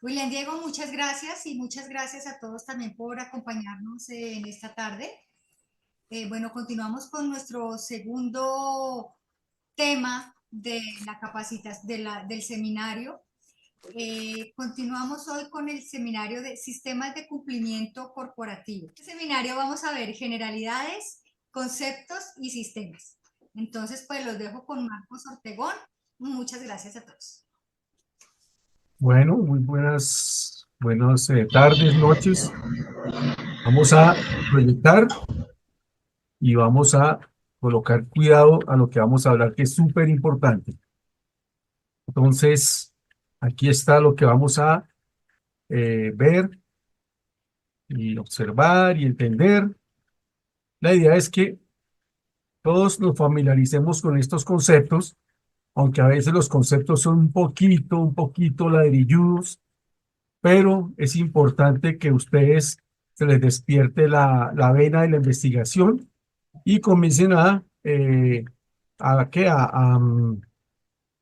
William Diego, muchas gracias y muchas gracias a todos también por acompañarnos en esta tarde. Bueno, continuamos con nuestro segundo tema de la capacitación del seminario. Continuamos hoy con el seminario de sistemas de cumplimiento corporativo. En este seminario vamos a ver generalidades, conceptos y sistemas. Entonces, pues los dejo con Marcos Ortegón. Muchas gracias a todos. Bueno, muy buenas tardes, noches. Vamos a proyectar y vamos a colocar cuidado a lo que vamos a hablar, que es súper importante. Entonces, aquí está lo que vamos a ver y observar y entender. La idea es que todos nos familiaricemos con estos conceptos, aunque a veces los conceptos son un poquito ladrilludos, pero es importante que ustedes se les despierte la vena de la investigación y comiencen ¿qué?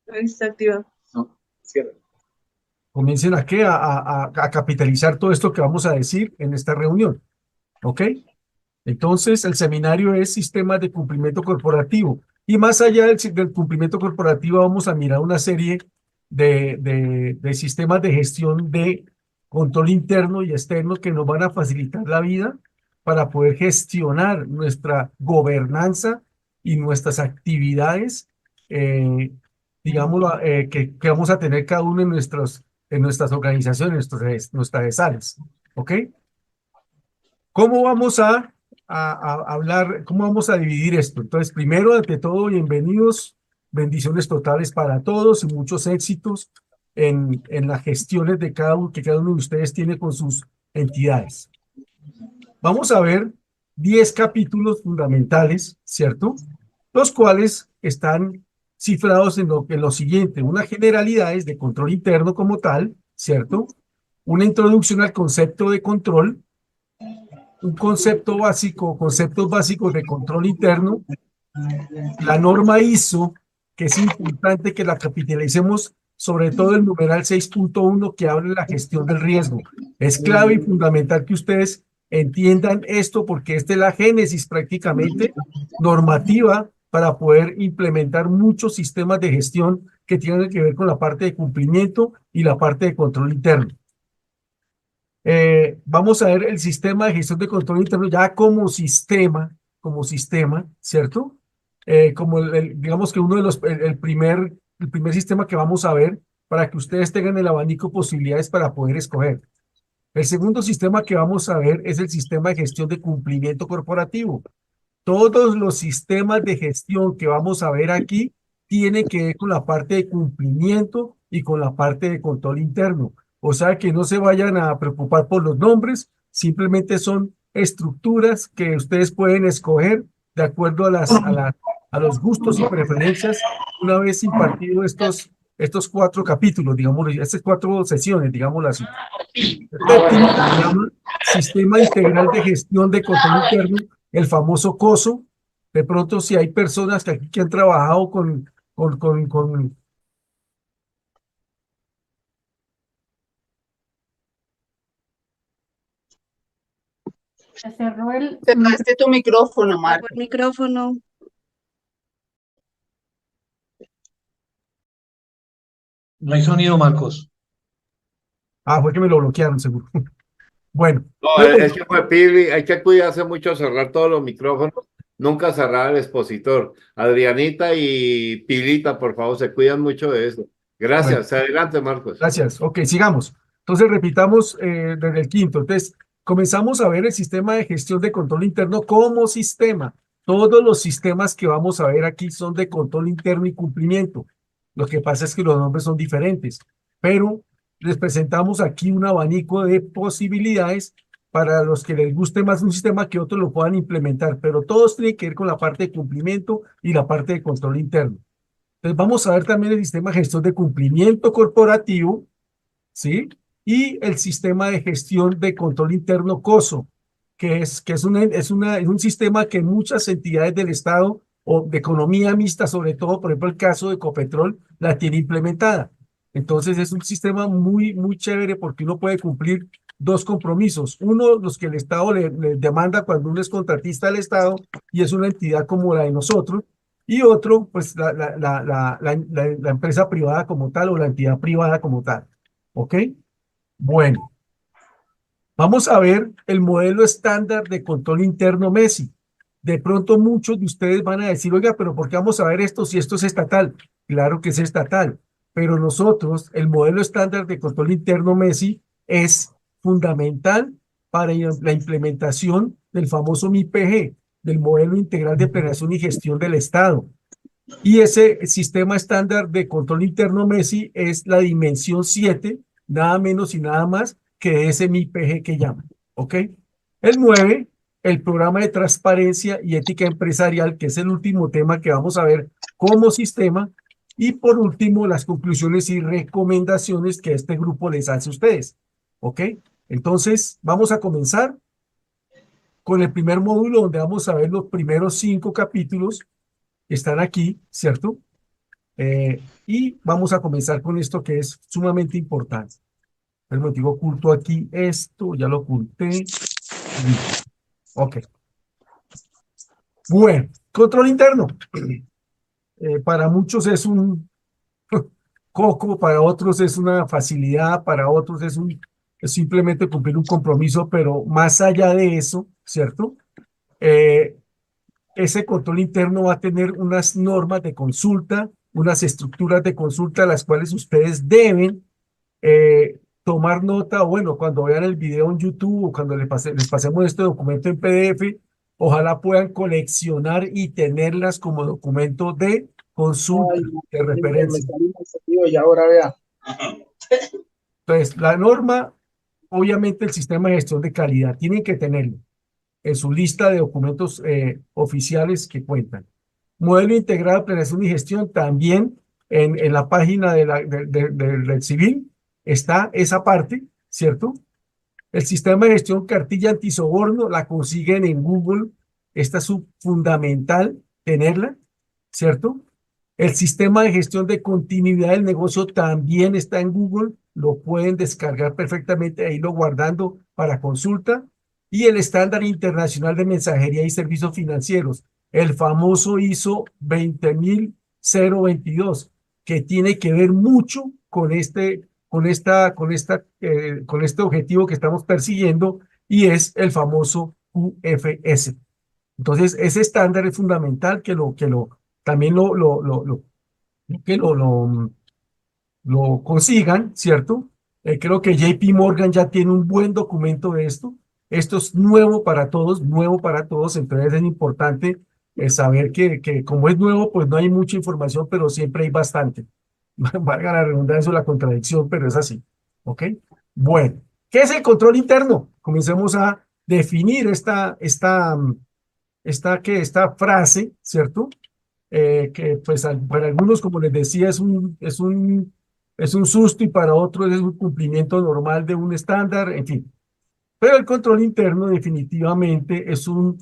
Está activa. No, cierra. Comiencen a capitalizar todo esto que vamos a decir en esta reunión, ¿ok? Entonces, el seminario es sistemas de cumplimiento corporativo. Y más allá del cumplimiento corporativo, vamos a mirar una serie de sistemas de gestión de control interno y externo que nos van a facilitar la vida para poder gestionar nuestra gobernanza y nuestras actividades, digámoslo, que vamos a tener cada uno en nuestras organizaciones, nuestras áreas. ¿Ok? ¿Cómo vamos a hablar, cómo vamos a dividir esto? Entonces, primero, ante todo, bienvenidos, bendiciones totales para todos y muchos éxitos en las gestiones de que cada uno de ustedes tiene con sus entidades. Vamos a ver 10 capítulos fundamentales, ¿cierto? Los cuales están cifrados en lo siguiente: unas generalidades de control interno como tal, ¿cierto? Una introducción al concepto de control, un conceptos básicos de control interno, la norma ISO, que es importante que la capitalicemos, sobre todo el numeral 6.1 que habla de la gestión del riesgo. Es clave y fundamental que ustedes entiendan esto porque esta es la génesis prácticamente normativa para poder implementar muchos sistemas de gestión que tienen que ver con la parte de cumplimiento y la parte de control interno. Vamos a ver el sistema de gestión de control interno ya como sistema, ¿cierto? Digamos que uno de el primer sistema que vamos a ver para que ustedes tengan el abanico de posibilidades para poder escoger. El segundo sistema que vamos a ver es el sistema de gestión de cumplimiento corporativo. Todos los sistemas de gestión que vamos a ver aquí tienen que ver con la parte de cumplimiento y con la parte de control interno. O sea que no se vayan a preocupar por los nombres, simplemente son estructuras que ustedes pueden escoger de acuerdo a los gustos y preferencias una vez impartido estos 4 capítulos, digamos, estas 4 sesiones, digámoslo así. El séptimo se llama Sistema Integral de Gestión de Control Interno, el famoso COSO. De pronto, si hay personas que han trabajado con Se cerró cerraste tu micrófono, Marco. El micrófono. No hay sonido, Marcos. fue que me lo bloquearon, seguro. Bueno. No, es que fue Pili, hay que cuidarse mucho, cerrar todos los micrófonos, nunca cerrar el expositor. Adrianita y Pilita, por favor, se cuidan mucho de eso. Gracias, Bueno, adelante, Marcos. gracias. Ok, sigamos. Entonces, repitamos desde el quinto. Entonces, comenzamos a ver el sistema de gestión de control interno como sistema. Todos los sistemas que vamos a ver aquí son de control interno y cumplimiento. Lo que pasa es que los nombres son diferentes, pero les presentamos aquí un abanico de posibilidades para los que les guste más un sistema que otros lo puedan implementar, pero todos tienen que ver con la parte de cumplimiento y la parte de control interno. Entonces vamos a ver también el sistema de gestión de cumplimiento corporativo, ¿sí? Y el sistema de gestión de control interno COSO, que es un sistema que muchas entidades del Estado o de economía mixta, sobre todo, por ejemplo, el caso de Ecopetrol, la tiene implementada. Entonces es un sistema muy chévere porque uno puede cumplir dos compromisos. Uno, los que el Estado le demanda cuando uno es contratista del Estado y es una entidad como la de nosotros. Y otro, pues la empresa privada como tal o la entidad privada como tal. ¿Ok? Bueno, vamos a ver el modelo estándar de control interno Messi. De pronto muchos de ustedes van a decir, oiga, pero ¿por qué vamos a ver esto si esto es estatal? Claro que es estatal, pero nosotros, el modelo estándar de control interno Messi es fundamental para la implementación del famoso MIPG, del modelo integral de planeación y gestión del Estado. Y ese sistema estándar de control interno Messi es la dimensión 7, nada menos y nada más que ese MIPG que llaman. ¿Ok? El 9, el programa de transparencia y ética empresarial, que es el último tema que vamos a ver como sistema. Y por último, las conclusiones y recomendaciones que este grupo les hace a ustedes. ¿Ok? Entonces, vamos a comenzar con el primer módulo donde vamos a ver los primeros 5 capítulos que están aquí, ¿cierto? Y vamos a comenzar con esto que es sumamente importante. El motivo oculto aquí esto, ya lo oculté. Ok. Bueno, control interno. Para muchos es un coco, para otros es una facilidad, para otros es simplemente cumplir un compromiso, pero más allá de eso, ¿cierto? Eh, ese control interno va a tener unas normas de consulta, unas estructuras de consulta, las cuales ustedes deben tomar nota, o bueno, cuando vean el video en YouTube o cuando les pasemos este documento en PDF, ojalá puedan coleccionar y tenerlas como documento de consulta, Ay, de me referencia. salí más sentido y ahora vea. Entonces, la norma, obviamente el sistema de gestión de calidad, tienen que tenerlo en su lista de documentos oficiales que cuentan. Modelo integrado de planeación y gestión, también en la página del civil está esa parte, ¿cierto? El sistema de gestión cartilla antisoborno la consiguen en Google, esta es fundamental tenerla, ¿cierto? El sistema de gestión de continuidad del negocio también está en Google, lo pueden descargar perfectamente, ahí lo guardando para consulta. Y el estándar internacional de mensajería y servicios financieros, el famoso ISO 20022, que tiene que ver mucho con este objetivo que estamos persiguiendo y es el famoso QFS. Entonces, ese estándar es fundamental también lo consigan, ¿cierto? Creo que JP Morgan ya tiene un buen documento de esto. Esto es nuevo para todos, entonces es importante saber que como es nuevo, pues no hay mucha información, pero siempre hay bastante. Valga la redundancia o la contradicción, pero es así. ¿Ok? Bueno, ¿qué es el control interno? Comencemos a definir esta frase, ¿cierto? Que pues para algunos, como les decía, es un susto y para otros es un cumplimiento normal de un estándar, en fin. Pero el control interno definitivamente es una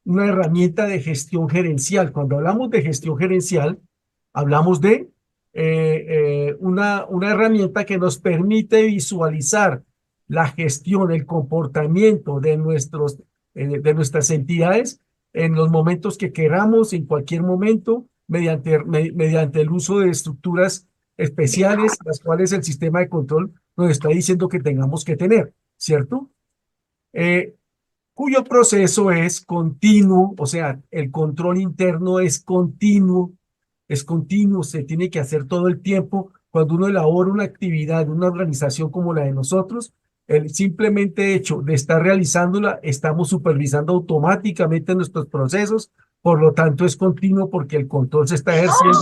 herramienta de gestión gerencial. Cuando hablamos de gestión gerencial, hablamos de una herramienta que nos permite visualizar la gestión, el comportamiento de nuestras entidades en los momentos que queramos, en cualquier momento, mediante el uso de estructuras especiales, las cuales el sistema de control nos está diciendo que tengamos que tener, ¿cierto? Cuyo proceso es continuo, o sea, el control interno es continuo, se tiene que hacer todo el tiempo. Cuando uno elabora una actividad, una organización como la de nosotros, el simplemente hecho de estar realizándola, estamos supervisando automáticamente nuestros procesos, por lo tanto es continuo porque el control se está ejerciendo,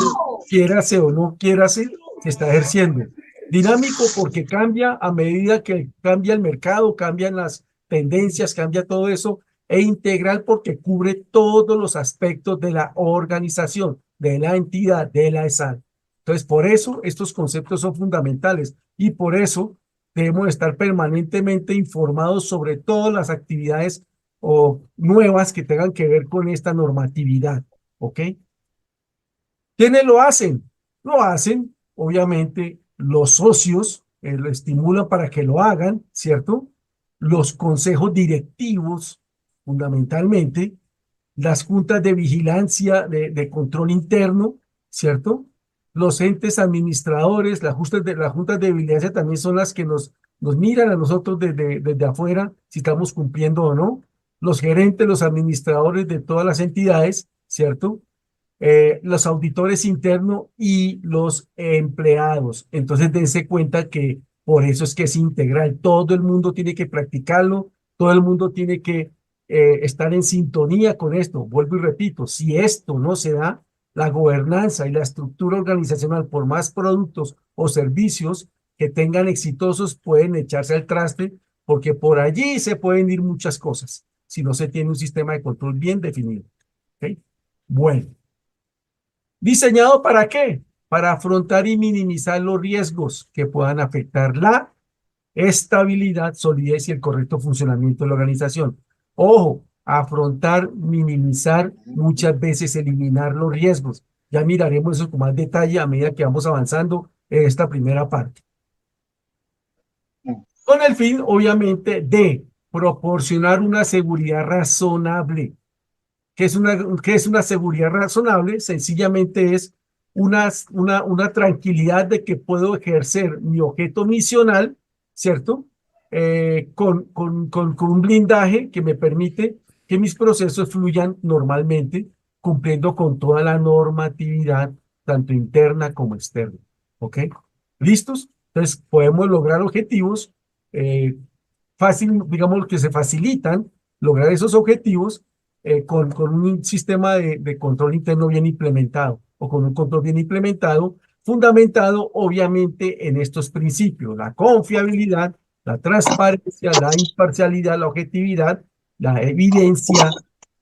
quiérase o no quiérase, se está ejerciendo. Dinámico porque cambia a medida que cambia el mercado, cambian las tendencias, cambia todo eso, e integral porque cubre todos los aspectos de la organización, de la entidad, de la ESAL. Entonces, por eso estos conceptos son fundamentales y por eso debemos estar permanentemente informados sobre todas las actividades o nuevas que tengan que ver con esta normatividad, ¿ok? ¿Quiénes lo hacen? Lo hacen obviamente, los socios lo estimulan para que lo hagan, ¿cierto? Los consejos directivos, fundamentalmente, las juntas de vigilancia, de control interno, ¿cierto? Los entes administradores, las juntas de vigilancia también son las que nos miran a nosotros desde afuera si estamos cumpliendo o no. Los gerentes, los administradores de todas las entidades, ¿cierto? Los auditores internos y los empleados. Entonces, dense cuenta que por eso es que es integral. Todo el mundo tiene que practicarlo, todo el mundo tiene que estar en sintonía con esto. Vuelvo y repito, si esto no se da, la gobernanza y la estructura organizacional, por más productos o servicios que tengan exitosos, pueden echarse al traste, porque por allí se pueden ir muchas cosas, si no se tiene un sistema de control bien definido. ¿Okay? Bueno. ¿Diseñado para qué? Para afrontar y minimizar los riesgos que puedan afectar la estabilidad, solidez y el correcto funcionamiento de la organización. Ojo, afrontar, minimizar, muchas veces eliminar los riesgos. Ya miraremos eso con más detalle a medida que vamos avanzando en esta primera parte. Con el fin, obviamente, de proporcionar una seguridad razonable. ¿Qué es una seguridad razonable? Sencillamente es una tranquilidad de que puedo ejercer mi objeto misional, ¿cierto? Con un blindaje que me permite que mis procesos fluyan normalmente, cumpliendo con toda la normatividad, tanto interna como externa. ¿Ok? ¿Listos? Entonces, podemos lograr objetivos fácil, digamos, que se facilitan lograr esos objetivos con un sistema de control interno bien implementado o con un control bien implementado, fundamentado obviamente en estos principios: la confiabilidad, la transparencia, la imparcialidad, la objetividad, la evidencia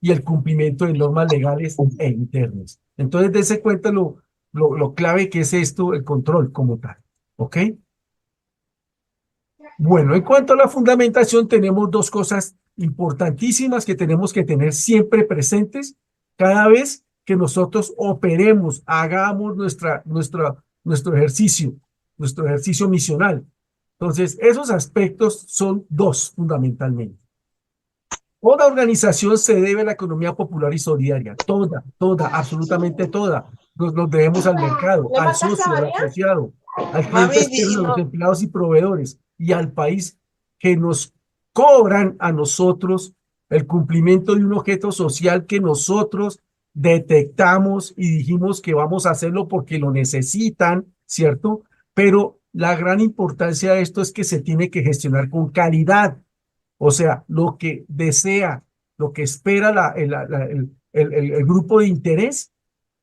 y el cumplimiento de normas legales e internas. Entonces, dése cuenta lo clave que es esto, el control como tal. ¿Ok? Bueno, en cuanto a la fundamentación, tenemos dos cosas importantísimas que tenemos que tener siempre presentes cada vez que nosotros operemos, hagamos nuestro ejercicio misional. Entonces, esos aspectos son dos fundamentalmente. Toda organización se debe a la economía popular y solidaria, toda, absolutamente toda. Nos debemos al mercado, al socio, al asociado, al cliente externo, a los empleados y proveedores, y al país que nos cobran a nosotros el cumplimiento de un objeto social que nosotros detectamos y dijimos que vamos a hacerlo porque lo necesitan, ¿cierto? Pero la gran importancia de esto es que se tiene que gestionar con calidad. O sea, lo que desea, lo que espera el grupo de interés,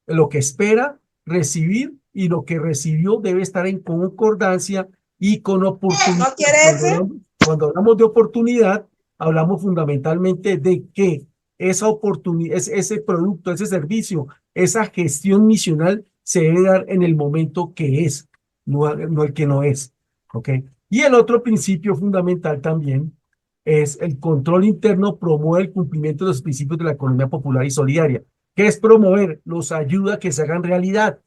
lo que espera recibir y lo que recibió debe estar en concordancia y con oportunidad. ¿No quiere ese? Cuando hablamos de oportunidad, hablamos fundamentalmente de que esa oportunidad, ese producto, ese servicio, esa gestión misional se debe dar en el momento que es, no el que no es. ¿Ok? Y el otro principio fundamental también es el control interno promueve el cumplimiento de los principios de la economía popular y solidaria. ¿Qué es promover? Los ayuda a que se hagan realidad,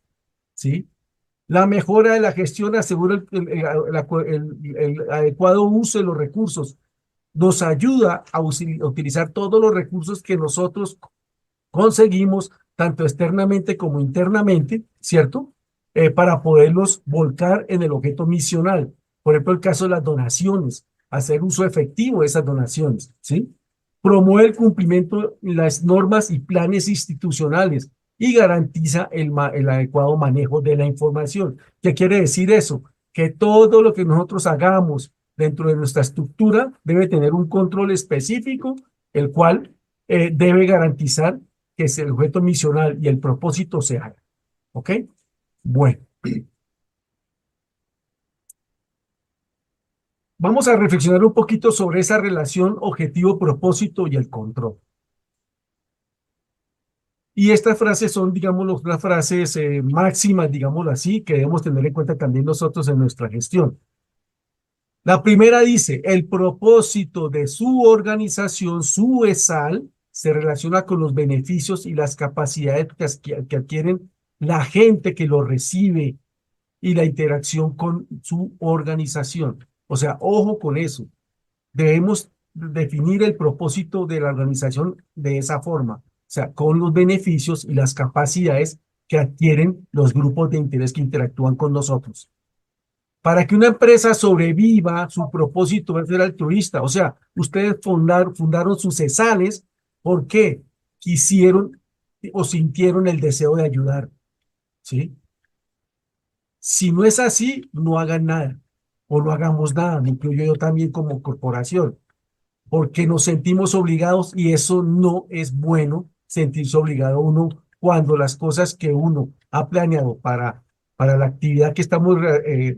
¿sí? La mejora de la gestión asegura el adecuado uso de los recursos. Nos ayuda a utilizar todos los recursos que nosotros conseguimos, tanto externamente como internamente, ¿cierto? Para poderlos volcar en el objeto misional. Por ejemplo, el caso de las donaciones, hacer uso efectivo de esas donaciones, ¿sí? Promueve el cumplimiento de las normas y planes institucionales y garantiza el adecuado manejo de la información. ¿Qué quiere decir eso? Que todo lo que nosotros hagamos dentro de nuestra estructura debe tener un control específico, el cual debe garantizar que el objeto misional y el propósito se hagan. ¿Ok? Bueno. Vamos a reflexionar un poquito sobre esa relación objetivo-propósito y el control. Y estas frases son, digamos, las frases máximas, digámoslo así, que debemos tener en cuenta también nosotros en nuestra gestión. La primera dice: el propósito de su organización, su ESAL, se relaciona con los beneficios y las capacidades que adquieren la gente que lo recibe y la interacción con su organización. O sea, ojo con eso. Debemos definir el propósito de la organización de esa forma, o sea, con los beneficios y las capacidades que adquieren los grupos de interés que interactúan con nosotros. Para que una empresa sobreviva, su propósito es ser altruista. O sea, ustedes fundaron sus CESALes porque quisieron o sintieron el deseo de ayudar, ¿sí? Si no es así, no hagan nada o no hagamos nada, me incluyo yo también como corporación, porque nos sentimos obligados y eso no es bueno, sentirse obligado uno cuando las cosas que uno ha planeado para la actividad que estamos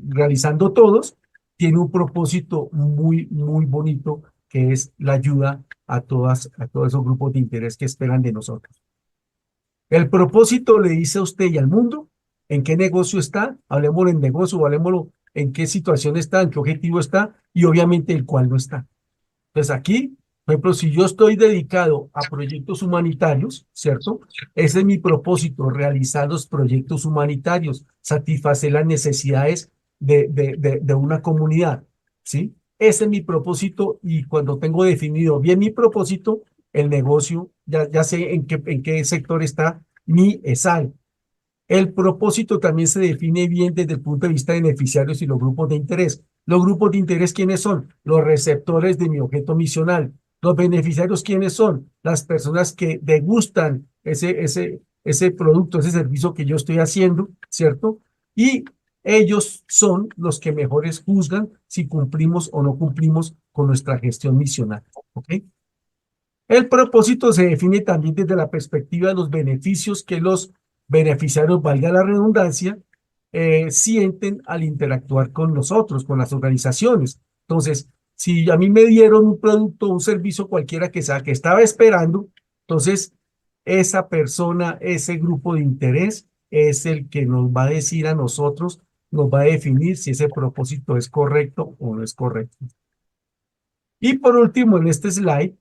realizando todos, tiene un propósito muy, muy bonito, que es la ayuda a todos esos grupos de interés que esperan de nosotros. El propósito le dice a usted y al mundo en qué negocio está, hablemoslo en negocio, hablemoslo en qué situación está, en qué objetivo está y obviamente el cual no está. Entonces aquí, por ejemplo, si yo estoy dedicado a proyectos humanitarios, ¿cierto? Ese es mi propósito, realizar los proyectos humanitarios, satisfacer las necesidades de una comunidad, ¿sí? Ese es mi propósito y cuando tengo definido bien mi propósito, el negocio, ya sé en qué sector está mi ESAL. El propósito también se define bien desde el punto de vista de beneficiarios y los grupos de interés. Los grupos de interés, ¿quiénes son? Los receptores de mi objeto misional. Los beneficiarios, ¿quiénes son? Las personas que degustan ese producto, ese servicio que yo estoy haciendo, ¿cierto? Y ellos son los que mejores juzgan si cumplimos o no cumplimos con nuestra gestión misional, ¿ok? El propósito se define también desde la perspectiva de los beneficios que los beneficiarios, valga la redundancia, sienten al interactuar con nosotros, con las organizaciones. Entonces, si a mí me dieron un producto, un servicio cualquiera que sea que estaba esperando, entonces esa persona, ese grupo de interés es el que nos va a decir a nosotros, nos va a definir si ese propósito es correcto o no es correcto. Y por último, en este slide,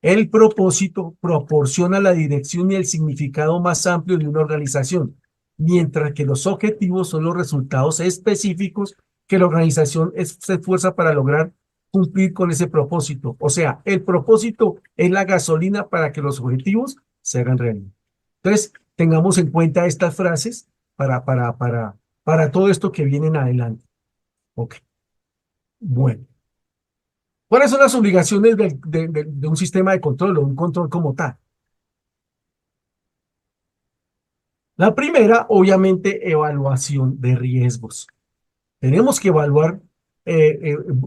el propósito proporciona la dirección y el significado más amplio de una organización, mientras que los objetivos son los resultados específicos que la organización se esfuerza para lograr cumplir con ese propósito. O sea, el propósito es la gasolina para que los objetivos se hagan realidad. Entonces, tengamos en cuenta estas frases para todo esto que viene en adelante. Ok. Bueno. ¿Cuáles son las obligaciones de un sistema de control o un control como tal? La primera, obviamente, evaluación de riesgos. Tenemos que evaluar,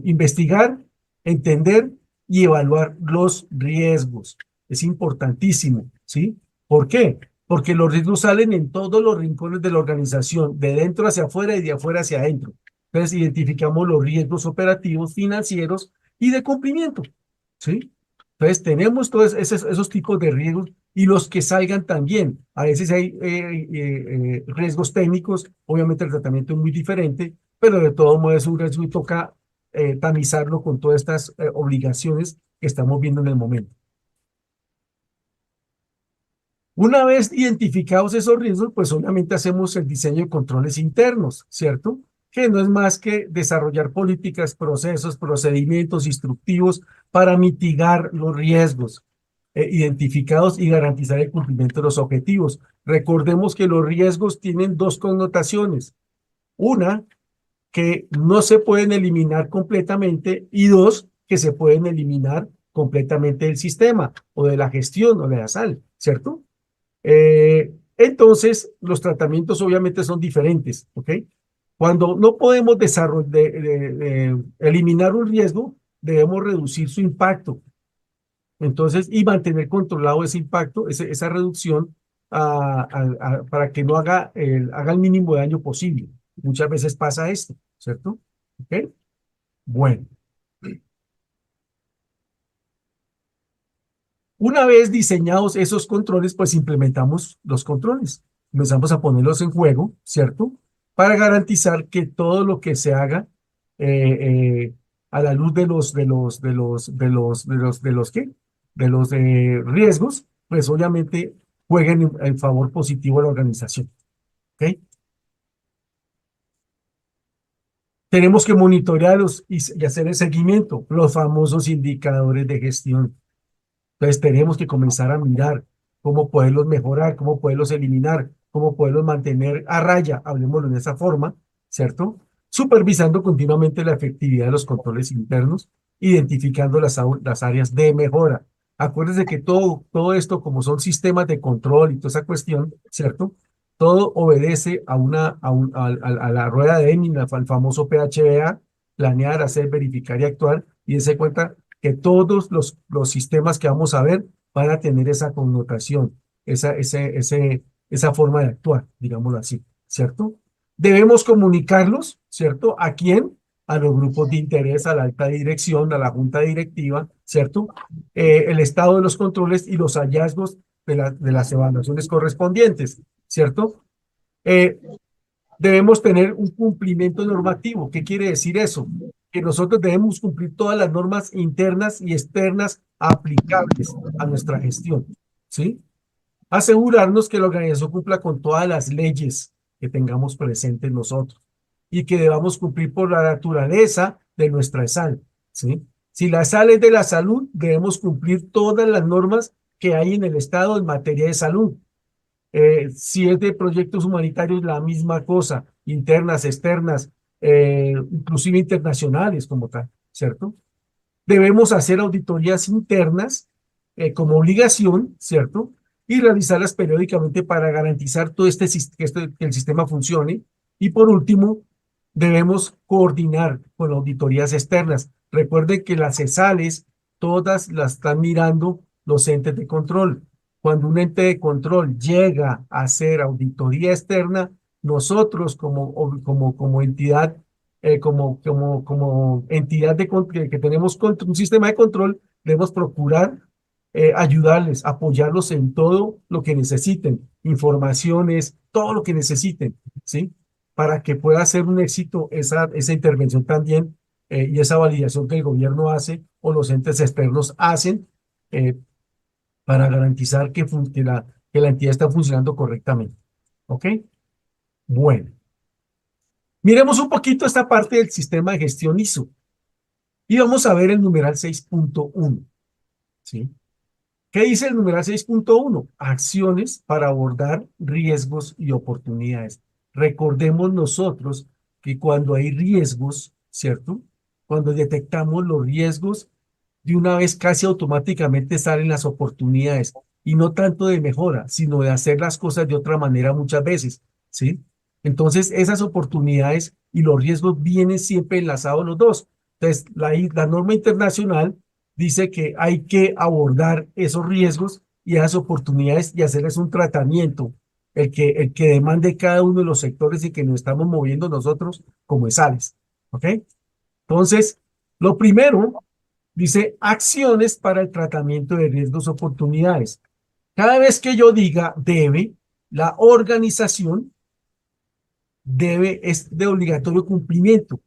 investigar, entender y evaluar los riesgos. Es importantísimo, ¿sí? ¿Por qué? Porque los riesgos salen en todos los rincones de la organización, de dentro hacia afuera y de afuera hacia adentro. Entonces, identificamos los riesgos operativos, financieros y de cumplimiento, ¿sí? Entonces, tenemos todos esos tipos de riesgos y los que salgan también. A veces hay riesgos técnicos, obviamente el tratamiento es muy diferente, pero de todo modo es un riesgo y toca tamizarlo con todas estas obligaciones que estamos viendo en el momento. Una vez identificados esos riesgos, pues obviamente hacemos el diseño de controles internos, ¿cierto? Que no es más que desarrollar políticas, procesos, procedimientos instructivos para mitigar los riesgos identificados y garantizar el cumplimiento de los objetivos. Recordemos que los riesgos tienen dos connotaciones. Una, que no se pueden eliminar completamente y dos, que se pueden eliminar completamente del sistema o de la gestión o de la SAL, ¿cierto? Entonces, los tratamientos obviamente son diferentes, ¿ok? Cuando no podemos eliminar un riesgo, debemos reducir su impacto. Entonces, y mantener controlado ese impacto, esa reducción, para que no haga el mínimo de daño posible. Muchas veces pasa esto, ¿cierto? ¿Ok? Bueno. Una vez diseñados esos controles, pues implementamos los controles. Comenzamos a ponerlos en juego, ¿cierto? Para garantizar que todo lo que se haga a la luz ¿qué? De los riesgos, pues obviamente jueguen en favor positivo de la organización. ¿Ok? Tenemos que monitorearlos y hacer el seguimiento, los famosos indicadores de gestión. Entonces tenemos que comenzar a mirar cómo poderlos mejorar, cómo poderlos eliminar, cómo poderlos mantener a raya, hablemoslo de esa forma, ¿cierto? Supervisando continuamente la efectividad de los controles internos, identificando las áreas de mejora. Acuérdense que todo esto, como son sistemas de control y toda esa cuestión, ¿cierto? Todo obedece a la rueda de Deming, al famoso PHBA, planear, hacer, verificar y actuar, y dense cuenta que todos los sistemas que vamos a ver van a tener esa connotación, esa forma de actuar, digámoslo así, ¿cierto? Debemos comunicarlos, ¿cierto? ¿A quién? A los grupos de interés, a la alta dirección, a la junta directiva, ¿cierto? El estado de los controles y los hallazgos de las evaluaciones correspondientes, ¿cierto? Eh, Debemos tener un cumplimiento normativo. ¿Qué quiere decir eso? Que nosotros debemos cumplir todas las normas internas y externas aplicables a nuestra gestión, ¿sí? Asegurarnos que la organización cumpla con todas las leyes que tengamos presentes nosotros y que debamos cumplir por la naturaleza de nuestra sal, ¿sí? Si la sal es de la salud, debemos cumplir todas las normas que hay en el Estado en materia de salud. Si es de proyectos humanitarios, la misma cosa, internas, externas, inclusive internacionales como tal, ¿cierto? Debemos hacer auditorías internas como obligación, ¿cierto? Y realizarlas periódicamente para garantizar todo que el sistema funcione. Y por último, debemos coordinar con auditorías externas. Recuerden que las ESALes todas las están mirando los entes de control. Cuando un ente de control llega a hacer auditoría externa, nosotros como entidad, como entidad que tenemos un sistema de control, debemos procurar ayudarles, apoyarlos en todo lo que necesiten, informaciones, todo lo que necesiten, ¿sí? Para que pueda ser un éxito esa intervención también y esa validación que el gobierno hace o los entes externos hacen eh, para garantizar que la entidad está funcionando correctamente. ¿Ok? Bueno, miremos un poquito esta parte del sistema de gestión ISO y vamos a ver el numeral 6.1. ¿Sí? ¿Qué dice el numeral 6.1? Acciones para abordar riesgos y oportunidades. Recordemos nosotros que cuando hay riesgos, ¿cierto? Cuando detectamos los riesgos, de una vez casi automáticamente salen las oportunidades y no tanto de mejora, sino de hacer las cosas de otra manera muchas veces, ¿sí? Entonces, esas oportunidades y los riesgos vienen siempre enlazados los dos. Entonces, la norma internacional dice que hay que abordar esos riesgos y esas oportunidades y hacerles un tratamiento, el que demande cada uno de los sectores y que nos estamos moviendo nosotros como ESALes, ¿ok? Entonces, lo primero dice acciones para el tratamiento de riesgos oportunidades. Cada vez que yo diga debe, la organización es de obligatorio cumplimiento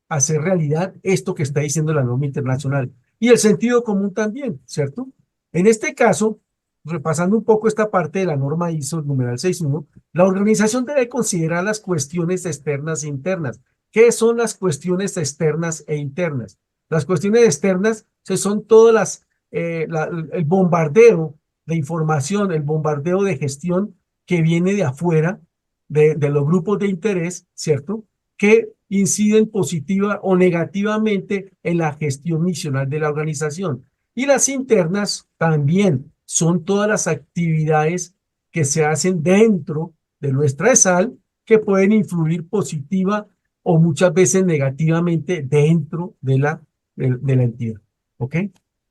hacer realidad esto que está diciendo la norma internacional. Y el sentido común también, ¿cierto? En este caso, repasando un poco esta parte de la norma ISO numeral 6.1, la organización debe considerar las cuestiones externas e internas. ¿Qué son las cuestiones externas e internas? Las cuestiones externas son todas el bombardeo de información, el bombardeo de gestión que viene de afuera, de los grupos de interés, ¿cierto? Que inciden positiva o negativamente en la gestión misional de la organización. Y las internas también son todas las actividades que se hacen dentro de nuestra ESAL que pueden influir positiva o muchas veces negativamente dentro de la entidad. ¿Ok?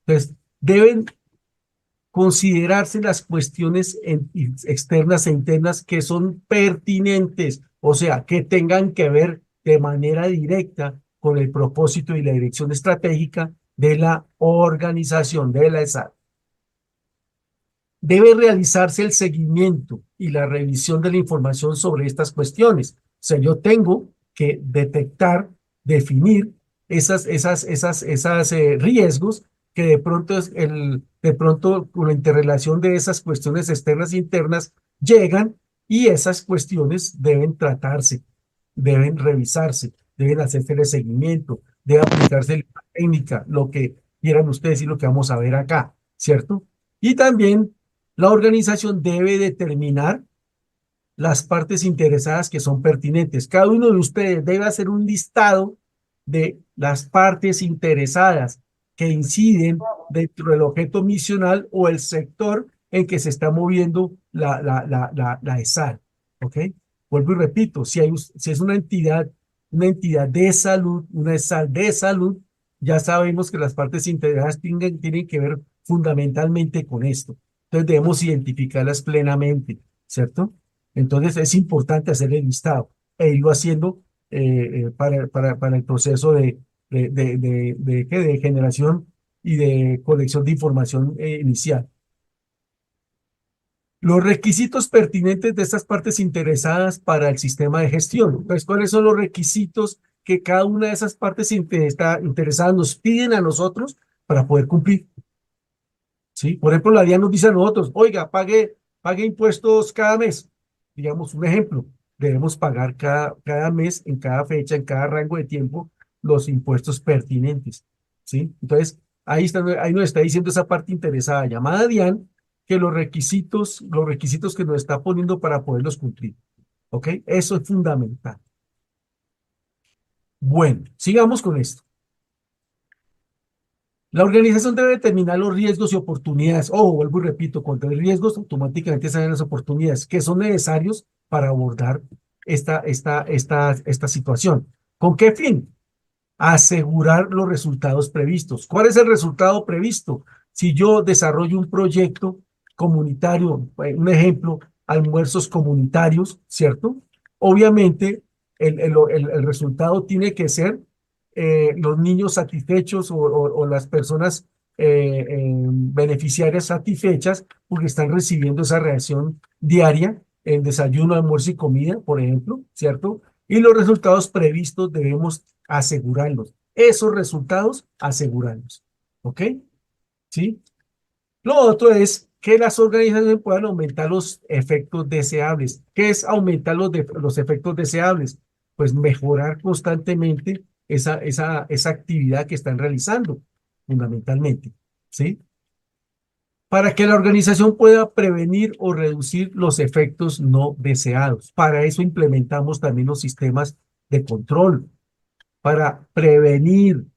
Entonces, deben considerarse las cuestiones externas e internas que son pertinentes, o sea, que tengan que ver de manera directa con el propósito y la dirección estratégica de la organización de la ESAL. Debe realizarse el seguimiento y la revisión de la información sobre estas cuestiones. O sea, yo tengo que detectar, definir esos riesgos que de pronto con la interrelación de esas cuestiones externas e internas llegan y esas cuestiones deben tratarse, deben revisarse. deben hacerse el seguimiento, debe aplicarse la técnica, lo que quieran ustedes y lo que vamos a ver acá, ¿cierto? Y también la organización debe determinar las partes interesadas que son pertinentes. Cada uno de ustedes debe hacer un listado de las partes interesadas que inciden dentro del objeto misional o el sector en que se está moviendo la ESAL. ¿Ok? Vuelvo y repito, si es una entidad de salud, una ESAL de salud, ya sabemos que las partes interesadas tienen que ver fundamentalmente con esto. Entonces debemos identificarlas plenamente, ¿cierto? Entonces es importante hacer el listado e irlo haciendo para el proceso de generación y de colección de información inicial. Los requisitos pertinentes de estas partes interesadas para el sistema de gestión. Entonces, ¿cuáles son los requisitos que cada una de esas partes interesadas nos piden a nosotros para poder cumplir? ¿Sí? Por ejemplo, la DIAN nos dice a nosotros, oiga, pague impuestos cada mes. Digamos un ejemplo, debemos pagar cada mes, en cada fecha, en cada rango de tiempo, los impuestos pertinentes. ¿Sí? Entonces, ahí nos está diciendo esa parte interesada llamada DIAN, que los requisitos que nos está poniendo para poderlos cumplir. ¿Ok? Eso es fundamental. Bueno, sigamos con esto. La organización debe determinar los riesgos y oportunidades. Vuelvo y repito, cuando hay riesgos, automáticamente salen las oportunidades que son necesarios para abordar esta situación. ¿Con qué fin? Asegurar los resultados previstos. ¿Cuál es el resultado previsto? Si yo desarrollo un proyecto comunitario, un ejemplo, almuerzos comunitarios, ¿cierto? Obviamente, el resultado tiene que ser los niños satisfechos o las personas beneficiarias satisfechas porque están recibiendo esa reacción diaria en desayuno, almuerzo y comida, por ejemplo, ¿cierto? Y los resultados previstos debemos asegurarlos. Esos resultados, asegurarlos. ¿Ok? ¿Sí? Lo otro es que las organizaciones puedan aumentar los efectos deseables. ¿Qué es aumentar los efectos deseables? Pues mejorar constantemente esa actividad que están realizando, fundamentalmente. ¿Sí? Para que la organización pueda prevenir o reducir los efectos no deseados. Para eso implementamos también los sistemas de control, para prevenir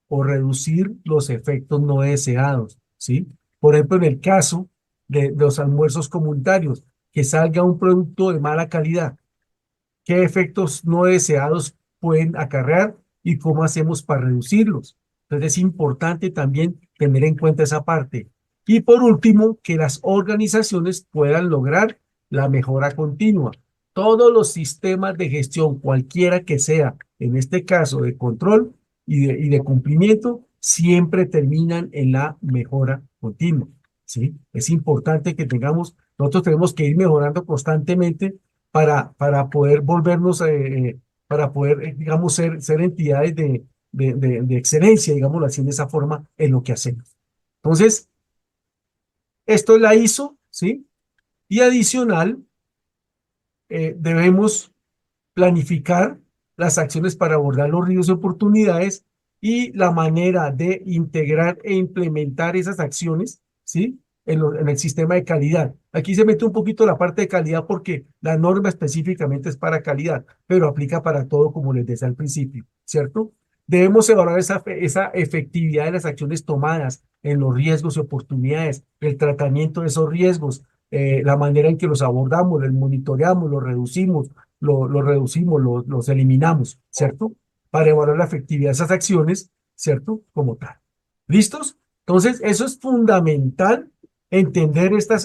o reducir los efectos no deseados, ¿sí? Por ejemplo, en el caso de los almuerzos comunitarios, que salga un producto de mala calidad, ¿qué efectos no deseados pueden acarrear y cómo hacemos para reducirlos? Entonces es importante también tener en cuenta esa parte. Y por último, que las organizaciones puedan lograr la mejora continua. Todos los sistemas de gestión, cualquiera que sea, en este caso de control y de cumplimiento, siempre terminan en la mejora continua. ¿Sí? Es importante que nosotros tenemos que ir mejorando constantemente para poder volvernos, para poder, digamos, ser entidades de excelencia, digámoslo así, de esa forma en lo que hacemos. Entonces, esto es la ISO, ¿sí? Y adicional, debemos planificar las acciones para abordar los riesgos y oportunidades y la manera de integrar e implementar esas acciones, ¿sí? En el sistema de calidad. Aquí se mete un poquito la parte de calidad porque la norma específicamente es para calidad, pero aplica para todo como les decía al principio, ¿cierto? Debemos evaluar esa efectividad de las acciones tomadas en los riesgos y oportunidades, el tratamiento de esos riesgos, la manera en que los abordamos, los monitoreamos, los reducimos, los eliminamos, ¿cierto? Para evaluar la efectividad de esas acciones, ¿cierto? Como tal. ¿Listos? Entonces, eso es fundamental entender esta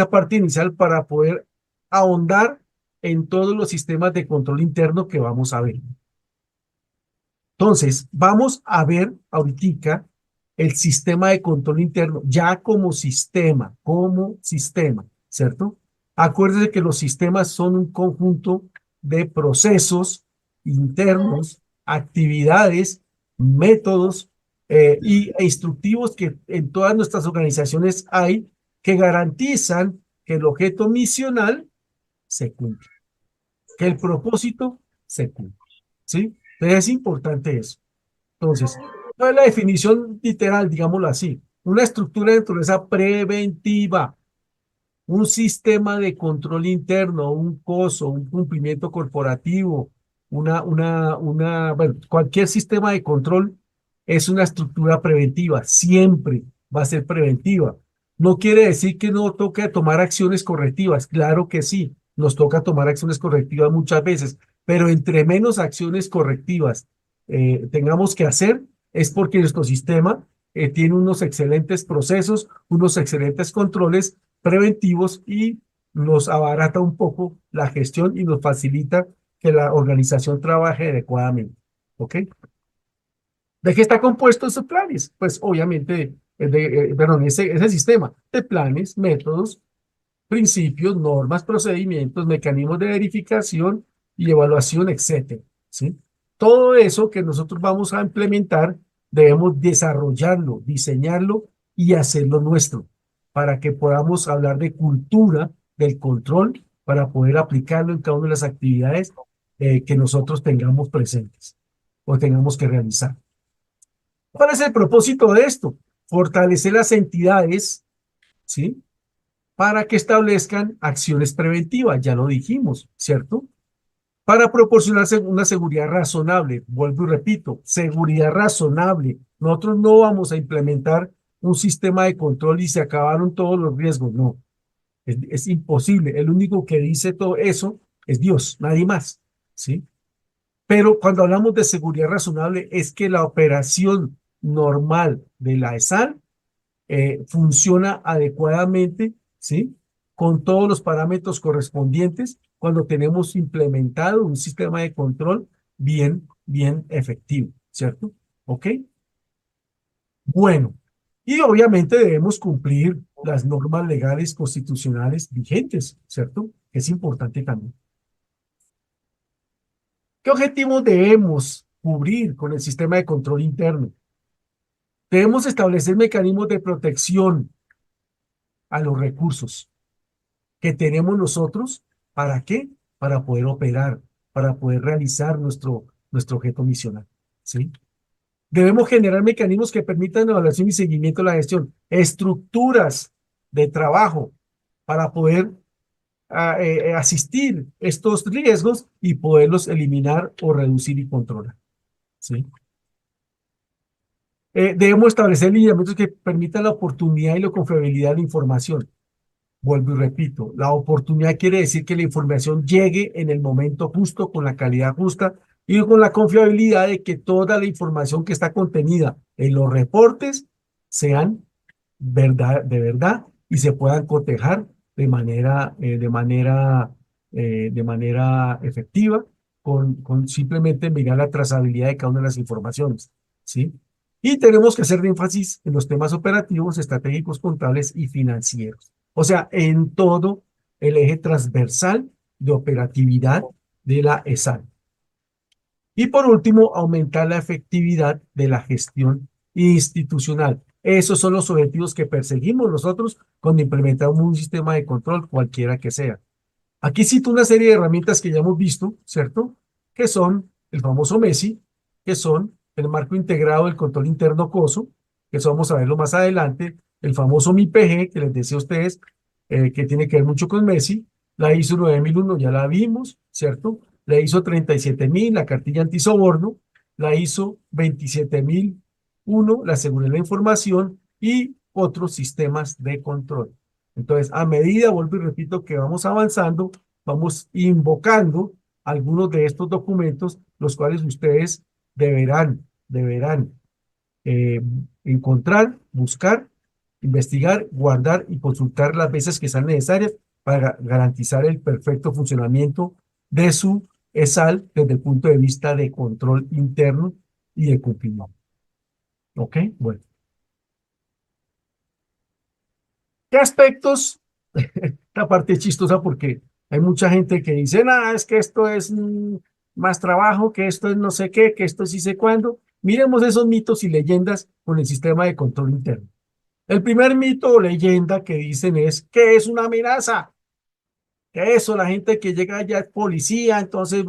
parte inicial para poder ahondar en todos los sistemas de control interno que vamos a ver. Entonces, vamos a ver ahorita el sistema de control interno, ya como sistema, ¿cierto? Acuérdense que los sistemas son un conjunto de procesos internos, actividades, métodos e instructivos que en todas nuestras organizaciones hay que garantizan que el objeto misional se cumpla, que el propósito se cumpla. ¿Sí? Entonces es importante eso. Entonces, ¿cuál es la definición literal, digámoslo así? Una estructura de naturaleza preventiva, un sistema de control interno, un coso, un cumplimiento corporativo, bueno, cualquier sistema de control es una estructura preventiva, siempre va a ser preventiva. No quiere decir que no toque tomar acciones correctivas, claro que sí, nos toca tomar acciones correctivas muchas veces, pero entre menos acciones correctivas tengamos que hacer, es porque nuestro sistema tiene unos excelentes procesos, unos excelentes controles preventivos y nos abarata un poco la gestión y nos facilita que la organización trabaje adecuadamente. ¿Ok? ¿De qué está compuesto esos planes? Pues obviamente, perdón, ese sistema de planes, métodos, principios, normas, procedimientos, mecanismos de verificación y evaluación, etcétera. ¿Sí? Todo eso que nosotros vamos a implementar, debemos desarrollarlo, diseñarlo y hacerlo nuestro, para que podamos hablar de cultura del control, para poder aplicarlo en cada una de las actividades que nosotros tengamos presentes o tengamos que realizar. ¿Cuál es el propósito de esto? Fortalecer las entidades, ¿sí? Para que establezcan acciones preventivas, ya lo dijimos, ¿cierto? Para proporcionar una seguridad razonable, vuelvo y repito, seguridad razonable. Nosotros no vamos a implementar un sistema de control y se acabaron todos los riesgos, no, es imposible. El único que dice todo eso es Dios, nadie más, ¿sí? Pero cuando hablamos de seguridad razonable es que la operación normal de la ESAL funciona adecuadamente, ¿sí? Con todos los parámetros correspondientes cuando tenemos implementado un sistema de control bien efectivo, ¿cierto? ¿Ok? Bueno, y obviamente debemos cumplir las normas legales constitucionales vigentes, ¿cierto? Es importante también. ¿Qué objetivos debemos cubrir con el sistema de control interno? Debemos establecer mecanismos de protección a los recursos que tenemos nosotros. ¿Para qué? Para poder operar, para poder realizar nuestro objeto misional, ¿sí? Debemos generar mecanismos que permitan la evaluación y seguimiento de la gestión, estructuras de trabajo para poder asistir estos riesgos y poderlos eliminar o reducir y controlar, ¿sí? Debemos establecer lineamientos que permitan la oportunidad y la confiabilidad de la información. Vuelvo y repito, la oportunidad quiere decir que la información llegue en el momento justo, con la calidad justa y con la confiabilidad de que toda la información que está contenida en los reportes sean de verdad y se puedan cotejar de manera efectiva con simplemente mirar la trazabilidad de cada una de las informaciones, ¿sí? Y tenemos que hacer énfasis en los temas operativos, estratégicos, contables y financieros. O sea, en todo el eje transversal de operatividad de la ESAL. Y por último, aumentar la efectividad de la gestión institucional. Esos son los objetivos que perseguimos nosotros cuando implementamos un sistema de control, cualquiera que sea. Aquí cito una serie de herramientas que ya hemos visto, ¿cierto? Que son el famoso MESI, que son el marco integrado del control interno COSO, que eso vamos a verlo más adelante, el famoso MIPG, que les decía a ustedes, que tiene que ver mucho con MESI, la ISO 9001 ya la vimos, ¿cierto? La ISO 37000, la cartilla antisoborno, la ISO 27001, la seguridad de la información y otros sistemas de control. Entonces, a medida, vuelvo y repito, que vamos avanzando, vamos invocando algunos de estos documentos, los cuales ustedes deberán encontrar, buscar, investigar, guardar y consultar las veces que sean necesarias para garantizar el perfecto funcionamiento de su ESAL desde el punto de vista de control interno y de cumplimiento. ¿Ok? Bueno. ¿Qué aspectos? Esta parte es chistosa porque hay mucha gente que dice, nada, es que esto es más trabajo, que esto es no sé qué, que esto sí sé cuándo. Miremos esos mitos y leyendas con el sistema de control interno. El primer mito o leyenda que dicen es que es una amenaza. Que eso, la gente que llega allá es policía, entonces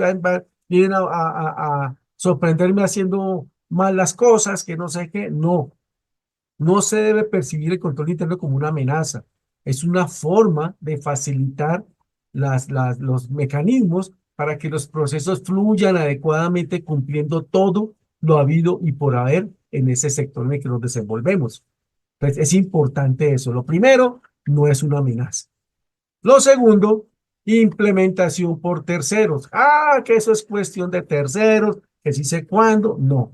vienen a sorprenderme haciendo mal las cosas, que no sé qué. No, no se debe percibir el control interno como una amenaza. Es una forma de facilitar los mecanismos para que los procesos fluyan adecuadamente cumpliendo todo lo habido y por haber en ese sector en el que nos desenvolvemos. Entonces, es importante eso. Lo primero, no es una amenaza. Lo segundo, implementación por terceros. Ah, que eso es cuestión de terceros, que sí sé cuándo. No.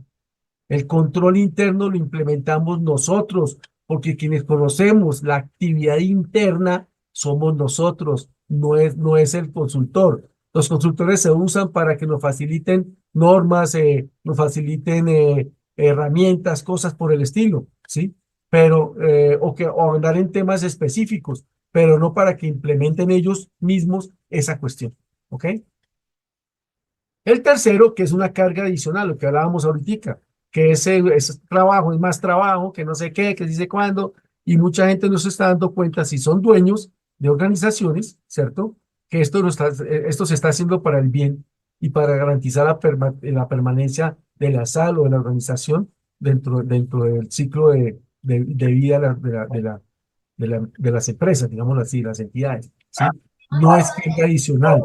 El control interno lo implementamos nosotros, porque quienes conocemos la actividad interna somos nosotros, no es el consultor. Los consultores se usan para que nos faciliten normas, nos faciliten herramientas, cosas por el estilo, ¿sí? Pero, o andar en temas específicos, pero no para que implementen ellos mismos esa cuestión, ¿ok? El tercero, que es una carga adicional, lo que hablábamos ahorita, que es trabajo, es más trabajo, que no sé qué, que dice cuándo, y mucha gente no se está dando cuenta si son dueños de organizaciones, ¿cierto? Que esto se está haciendo para el bien y para garantizar la permanencia de la sal o de la organización dentro del ciclo de vida de las empresas, digámoslo así, las entidades, ¿sí? No es carga adicional.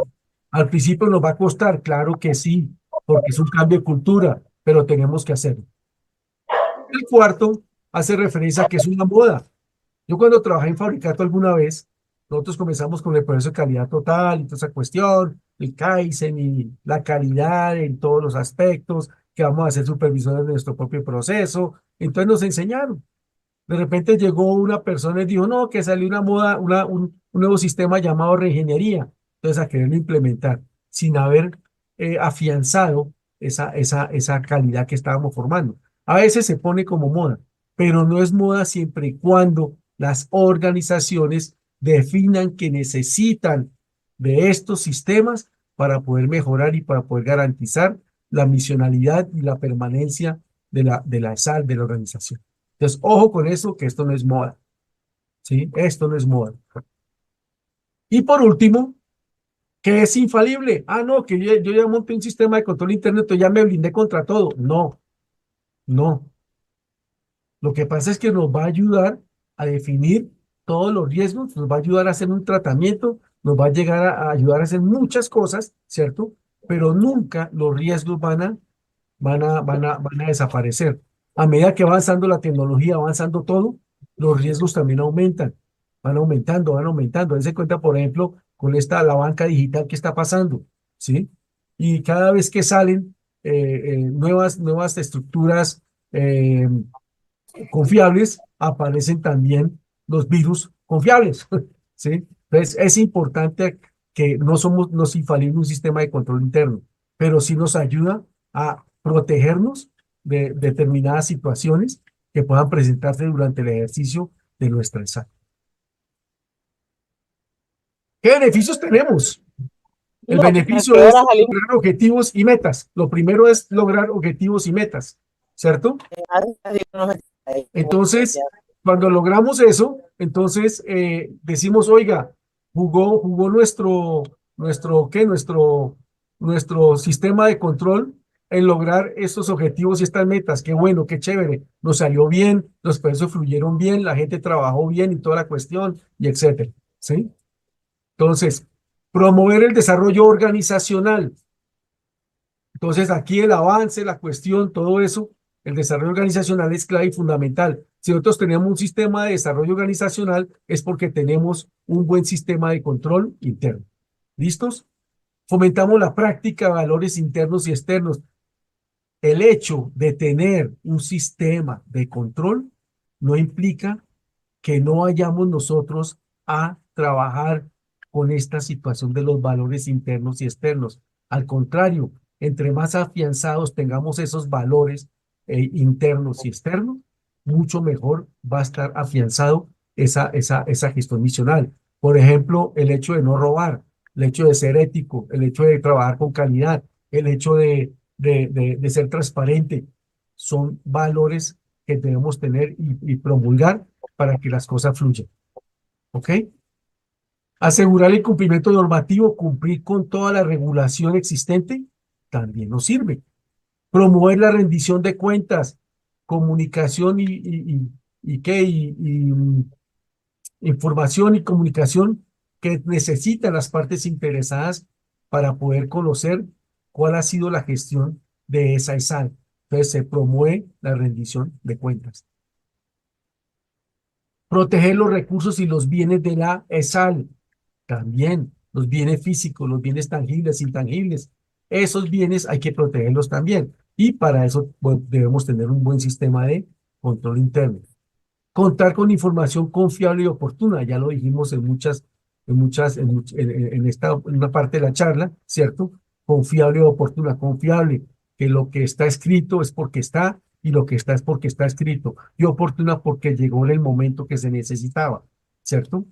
Al principio nos va a costar, claro que sí, porque es un cambio de cultura, pero tenemos que hacerlo. El cuarto hace referencia a que es una moda. Yo cuando trabajé en Fabricato alguna vez, nosotros comenzamos con el proceso de calidad total y toda esa cuestión, el Kaizen y la calidad en todos los aspectos, que vamos a hacer supervisores de nuestro propio proceso. Entonces nos enseñaron. De repente llegó una persona y dijo, no, que salió una moda, un nuevo sistema llamado reingeniería. Entonces a quererlo implementar sin haber afianzado esa calidad que estábamos formando. A veces se pone como moda, pero no es moda siempre y cuando las organizaciones definan que necesitan de estos sistemas para poder mejorar y para poder garantizar la misionalidad y la permanencia de la SAL, de la organización. Entonces, ojo con eso, que esto no es moda, ¿sí? Esto no es moda. Y por último, que es infalible. Ah, no, que yo ya monté un sistema de control interno, entonces ya me blindé contra todo. No, no. Lo que pasa es que nos va a ayudar a definir todos los riesgos, nos va a ayudar a hacer un tratamiento, nos va a llegar a ayudar a hacer muchas cosas, ¿cierto? Pero nunca los riesgos van a desaparecer. A medida que va avanzando la tecnología, avanzando todo, los riesgos también aumentan, van aumentando, van aumentando. Dense cuenta, por ejemplo, con la banca digital que está pasando, ¿sí? Y cada vez que salen nuevas estructuras confiables, aparecen también los virus confiables, ¿sí? Entonces, es importante que no es infalible un sistema de control interno, pero sí nos ayuda a protegernos de determinadas situaciones que puedan presentarse durante el ejercicio de nuestra examen. ¿Qué beneficios tenemos? El beneficio es lograr objetivos y metas. Lo primero es lograr objetivos y metas, ¿cierto? Entonces, cuando logramos eso, entonces decimos, oiga, jugó nuestro sistema de control en lograr estos objetivos y estas metas. Qué bueno, qué chévere. Nos salió bien, los procesos fluyeron bien, la gente trabajó bien y toda la cuestión, y etcétera. ¿Sí? Entonces, promover el desarrollo organizacional. Entonces, aquí el avance, la cuestión, todo eso, el desarrollo organizacional es clave y fundamental. Si nosotros tenemos un sistema de desarrollo organizacional, es porque tenemos un buen sistema de control interno. ¿Listos? Fomentamos la práctica de valores internos y externos. El hecho de tener un sistema de control no implica que no vayamos nosotros a trabajar con esta situación de los valores internos y externos. Al contrario, entre más afianzados tengamos esos valores internos y externos, mucho mejor va a estar afianzado esa gestión misional. Por ejemplo, el hecho de no robar, el hecho de ser ético, el hecho de trabajar con calidad, el hecho de ser transparente, son valores que debemos tener y promulgar para que las cosas fluyan. ¿Ok? Asegurar el cumplimiento normativo, cumplir con toda la regulación existente, también nos sirve. Promover la rendición de cuentas, comunicación información y comunicación que necesitan las partes interesadas para poder conocer cuál ha sido la gestión de esa ESAL. Entonces se promueve la rendición de cuentas. Proteger los recursos y los bienes de la ESAL. También los bienes físicos, los bienes tangibles, intangibles. Esos bienes hay que protegerlos también. Y para eso, bueno, debemos tener un buen sistema de control interno. Contar con información confiable y oportuna, ya lo dijimos en una parte de la charla, ¿cierto? Confiable y oportuna, confiable, que lo que está escrito es porque está y lo que está es porque está escrito, y oportuna porque llegó en el momento que se necesitaba, ¿cierto?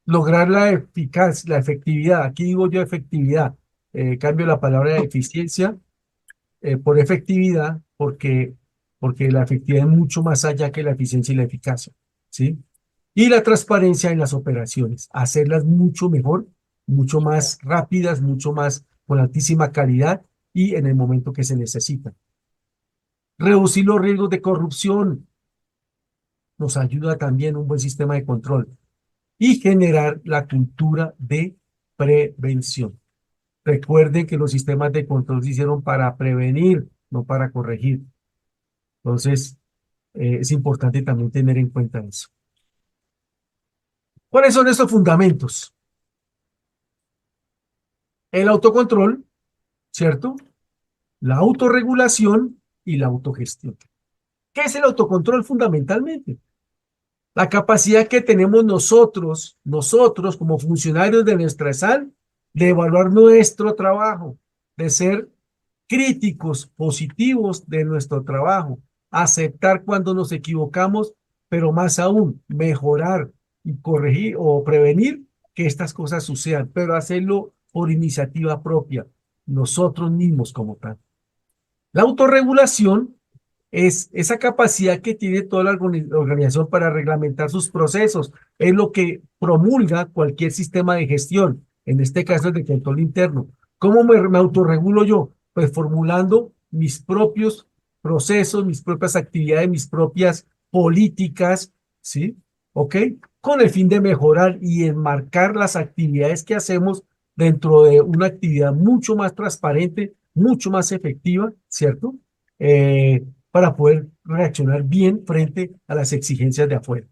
Lograr la eficacia, la efectividad, aquí digo yo efectividad, cambio la palabra eficiencia por efectividad, porque la efectividad es mucho más allá que la eficiencia y la eficacia, ¿sí? Y la transparencia en las operaciones, hacerlas mucho mejor, mucho más rápidas, mucho más con altísima calidad y en el momento que se necesita. Reducir los riesgos de corrupción nos ayuda también un buen sistema de control y generar la cultura de prevención. Recuerden que los sistemas de control se hicieron para prevenir, no para corregir. Entonces, es importante también tener en cuenta eso. ¿Cuáles son estos fundamentos? El autocontrol, ¿cierto? La autorregulación y la autogestión. ¿Qué es el autocontrol fundamentalmente? La capacidad que tenemos nosotros como funcionarios de nuestra ESAL, de evaluar nuestro trabajo, de ser críticos positivos de nuestro trabajo, aceptar cuando nos equivocamos, pero más aún, mejorar y corregir o prevenir que estas cosas sucedan, pero hacerlo por iniciativa propia, nosotros mismos como tal. La autorregulación es esa capacidad que tiene toda la organización para reglamentar sus procesos. Es lo que promulga cualquier sistema de gestión, en este caso el de control interno. ¿Cómo me autorregulo yo? Pues formulando mis propios procesos, mis propias actividades, mis propias políticas, ¿sí? ¿Ok? Con el fin de mejorar y enmarcar las actividades que hacemos dentro de una actividad mucho más transparente, mucho más efectiva, ¿cierto? Para poder reaccionar bien frente a las exigencias de afuera.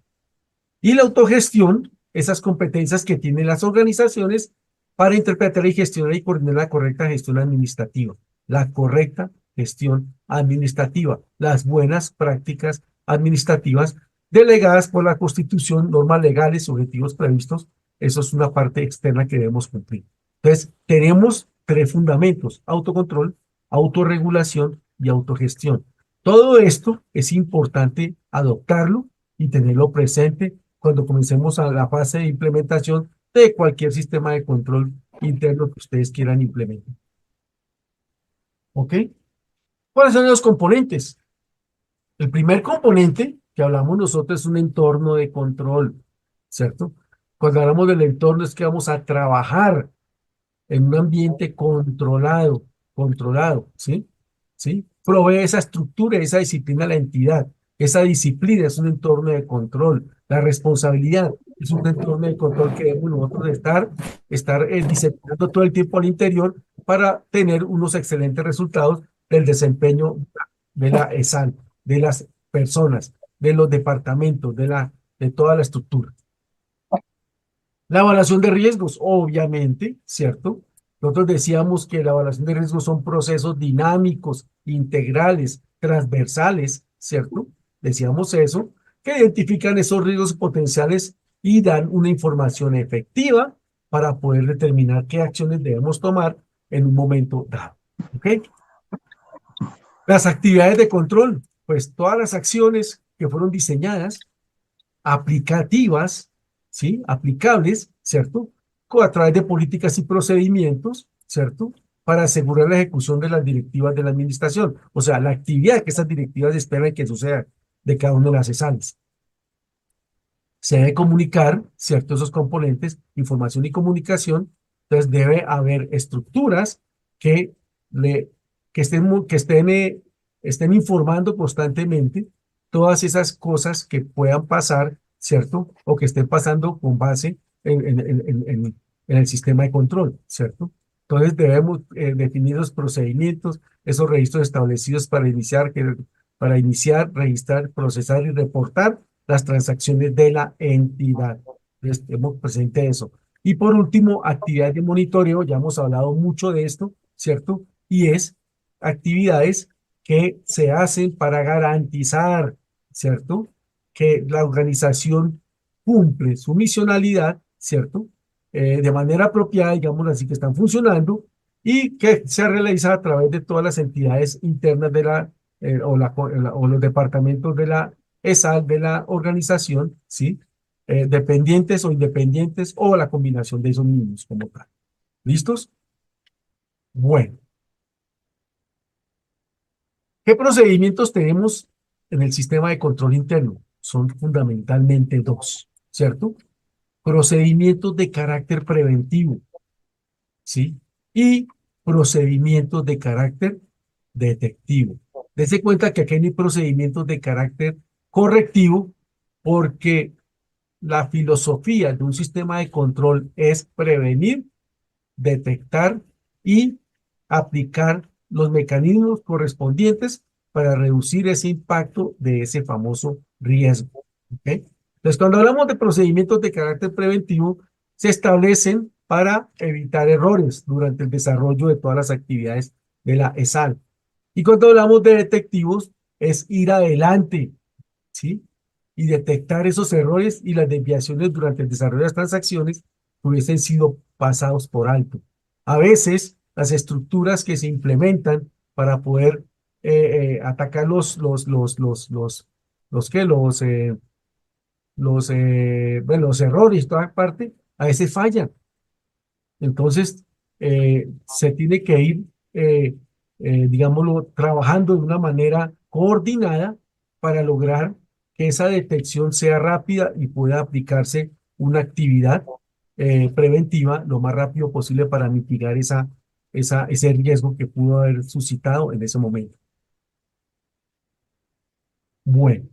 Y la autogestión, esas competencias que tienen las organizaciones para interpretar y gestionar y coordinar la correcta gestión administrativa. La correcta gestión administrativa, las buenas prácticas administrativas delegadas por la Constitución, normas legales, objetivos previstos. Eso es una parte externa que debemos cumplir. Entonces, tenemos tres fundamentos: autocontrol, autorregulación y autogestión. Todo esto es importante adoptarlo y tenerlo presente cuando comencemos a la fase de implementación de cualquier sistema de control interno que ustedes quieran implementar. ¿Ok? ¿Cuáles son los componentes? El primer componente que hablamos nosotros es un entorno de control, ¿cierto? Cuando hablamos del entorno es que vamos a trabajar en un ambiente controlado, ¿sí? ¿Sí? Provee esa estructura, esa disciplina a la entidad. Esa disciplina es un entorno de control. La responsabilidad es un entorno de control que debemos nosotros estar diseñando todo el tiempo al interior para tener unos excelentes resultados del desempeño de la ESAL, de las personas, de los departamentos, de toda la estructura. La evaluación de riesgos, obviamente, ¿cierto? Nosotros decíamos que la evaluación de riesgos son procesos dinámicos, integrales, transversales, ¿cierto? Decíamos eso, que identifican esos riesgos potenciales y dan una información efectiva para poder determinar qué acciones debemos tomar en un momento dado. ¿Ok? Las actividades de control, pues todas las acciones que fueron diseñadas, aplicativas, ¿sí? Aplicables, ¿cierto? A través de políticas y procedimientos, ¿cierto? Para asegurar la ejecución de las directivas de la administración. O sea, la actividad que esas directivas esperan que suceda de cada uno de las ESALs. Se debe comunicar, ¿cierto? Esos componentes, información y comunicación. Entonces debe haber estructuras que le estén informando constantemente todas esas cosas que puedan pasar, ¿cierto? O que estén pasando con base en el sistema de control, ¿cierto? Entonces debemos definir los procedimientos, esos registros establecidos para iniciar, registrar, procesar y reportar las transacciones de la entidad. Entonces, tenemos presente eso. Y por último, actividades de monitoreo, ya hemos hablado mucho de esto, ¿cierto? Y es actividades que se hacen para garantizar, ¿cierto? Que la organización cumple su misionalidad, ¿cierto? De manera apropiada, digamos así, que están funcionando y que se realiza a través de todas las entidades internas de o los departamentos de la ESAL, de la organización, ¿sí? Dependientes o independientes o la combinación de esos mismos como tal. ¿Listos? Bueno. ¿Qué procedimientos tenemos en el sistema de control interno? Son fundamentalmente dos, ¿cierto? Procedimientos de carácter preventivo, ¿sí? Y procedimientos de carácter detectivo. Dese cuenta que aquí hay procedimientos de carácter correctivo porque la filosofía de un sistema de control es prevenir, detectar y aplicar los mecanismos correspondientes para reducir ese impacto de ese famoso riesgo. ¿Ok? Entonces, cuando hablamos de procedimientos de carácter preventivo, se establecen para evitar errores durante el desarrollo de todas las actividades de la ESAL. Y cuando hablamos de detectivos, es ir adelante, ¿sí? Y detectar esos errores y las desviaciones durante el desarrollo de las transacciones que hubiesen sido pasados por alto. A veces, las estructuras que se implementan para poder atacar bueno, los errores, toda parte, a veces fallan. Entonces, se tiene que ir, digámoslo, trabajando de una manera coordinada para lograr que esa detección sea rápida y pueda aplicarse una actividad preventiva lo más rápido posible para mitigar ese riesgo que pudo haber suscitado en ese momento. Bueno.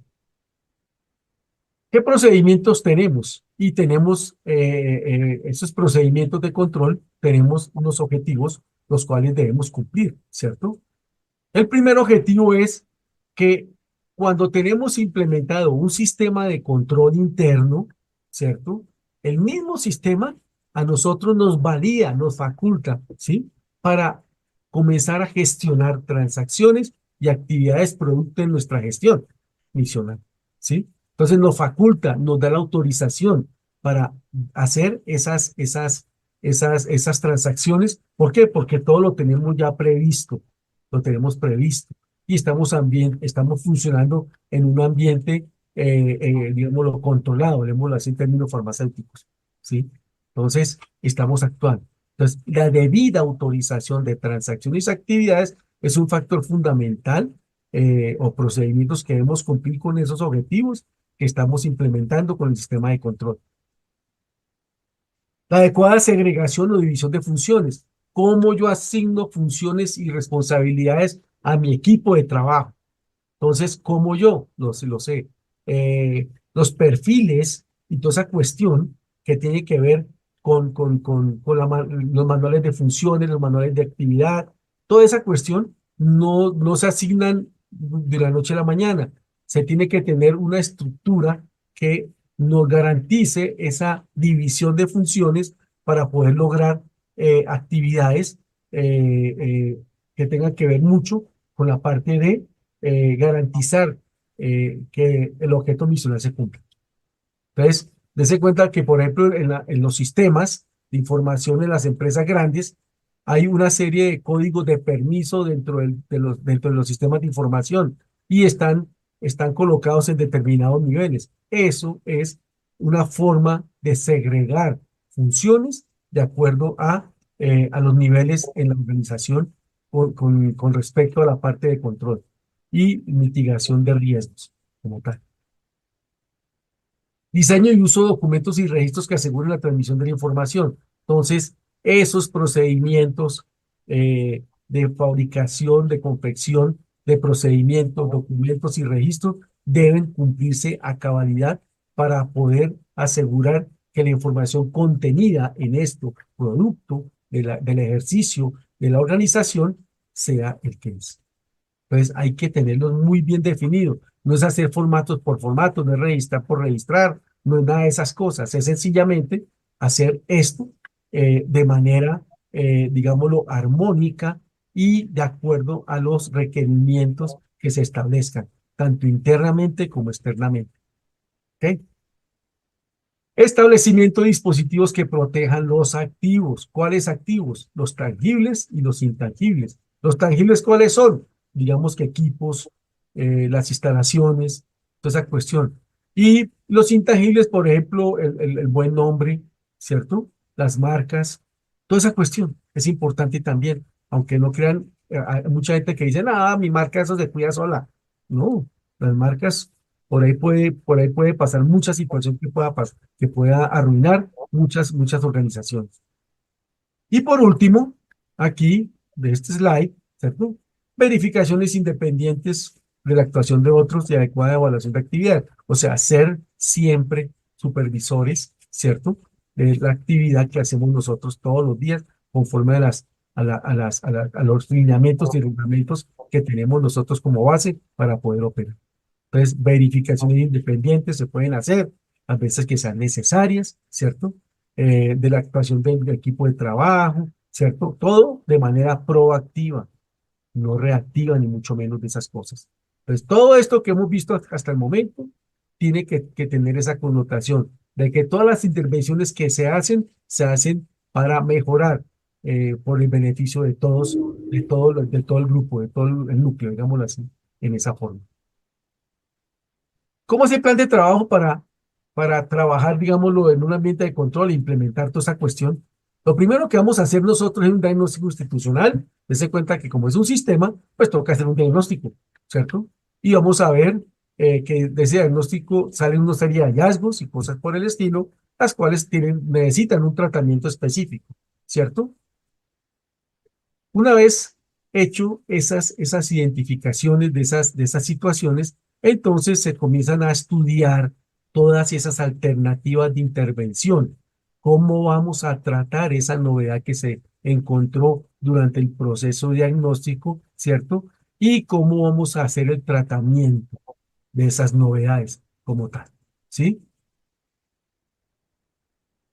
¿Qué procedimientos tenemos? Y tenemos esos procedimientos de control, tenemos unos objetivos los cuales debemos cumplir, ¿cierto? El primer objetivo es que cuando tenemos implementado un sistema de control interno, ¿cierto? El mismo sistema a nosotros nos valida, nos faculta, ¿sí? Para comenzar a gestionar transacciones y actividades producto de nuestra gestión misional, ¿sí? Entonces nos faculta, nos da la autorización para hacer esas transacciones. ¿Por qué? Porque todo lo tenemos ya previsto, lo tenemos previsto y estamos funcionando en un ambiente, digámoslo, controlado, digámoslo así en términos farmacéuticos, ¿sí? Entonces, estamos actuando. Entonces, la debida autorización de transacciones y actividades es un factor fundamental o procedimientos que debemos cumplir con esos objetivos que estamos implementando con el sistema de control. La adecuada segregación o división de funciones. ¿Cómo yo asigno funciones y responsabilidades a mi equipo de trabajo? Entonces, ¿cómo yo? Lo sé. Los perfiles y toda esa cuestión que tiene que ver los manuales de funciones, los manuales de actividad, toda esa cuestión no se asignan de la noche a la mañana. Se tiene que tener una estructura que nos garantice esa división de funciones para poder lograr actividades que tengan que ver mucho con la parte de garantizar que el objeto misional se cumpla. Entonces, dése cuenta que, por ejemplo, en los sistemas de información en las empresas grandes, hay una serie de códigos de permiso dentro de los sistemas de información y están colocados en determinados niveles. Eso es una forma de segregar funciones de acuerdo a los niveles en la organización con respecto a la parte de control y mitigación de riesgos como tal. Diseño y uso de documentos y registros que aseguren la transmisión de la información. Entonces, esos procedimientos de fabricación, de confección, de procedimientos, documentos y registros deben cumplirse a cabalidad para poder asegurar que la información contenida en esto, producto del ejercicio de la organización, sea el que es. Entonces hay que tenerlos muy bien definidos. No es hacer formatos por formatos, no es registrar por registrar, no es nada de esas cosas. Es sencillamente hacer esto de manera, digámoslo, armónica y de acuerdo a los requerimientos que se establezcan, tanto internamente como externamente. ¿Ok? Establecimiento de dispositivos que protejan los activos. ¿Cuáles activos? Los tangibles y los intangibles. ¿Los tangibles cuáles son? Digamos que equipos, las instalaciones, toda esa cuestión. Y los intangibles, por ejemplo, el buen nombre, ¿cierto? Las marcas, toda esa cuestión es importante también, aunque no crean, hay mucha gente que dice, nada, mi marca eso se cuida sola. No, las marcas por ahí puede pasar mucha situación que pueda pasar, que pueda arruinar muchas organizaciones. Y por último, aquí, de este slide, ¿cierto? Verificaciones independientes de la actuación de otros y adecuada evaluación de actividad. O sea, ser siempre supervisores, ¿cierto? De la actividad que hacemos nosotros todos los días, conforme a los lineamientos y reglamentos que tenemos nosotros como base para poder operar. Entonces, verificaciones independientes se pueden hacer, a veces que sean necesarias, ¿cierto? De la actuación del equipo de trabajo, ¿cierto? Todo de manera proactiva, no reactiva ni mucho menos de esas cosas. Entonces, todo esto que hemos visto hasta el momento tiene que tener esa connotación de que todas las intervenciones que se hacen para mejorar por el beneficio de todos, de todo el grupo, de todo el núcleo, digámoslo así, en esa forma. ¿Cómo es el plan de trabajo para trabajar, digámoslo, en un ambiente de control e implementar toda esa cuestión? Lo primero que vamos a hacer nosotros es un diagnóstico institucional. Dense cuenta que como es un sistema, pues toca hacer un diagnóstico, ¿cierto? Y vamos a ver que de ese diagnóstico salen una serie de hallazgos y cosas por el estilo, las cuales necesitan un tratamiento específico, ¿cierto? Una vez hecho esas identificaciones de esas situaciones, entonces se comienzan a estudiar todas esas alternativas de intervención. ¿Cómo vamos a tratar esa novedad que se encontró durante el proceso diagnóstico, ¿cierto? Y cómo vamos a hacer el tratamiento de esas novedades como tal, ¿sí?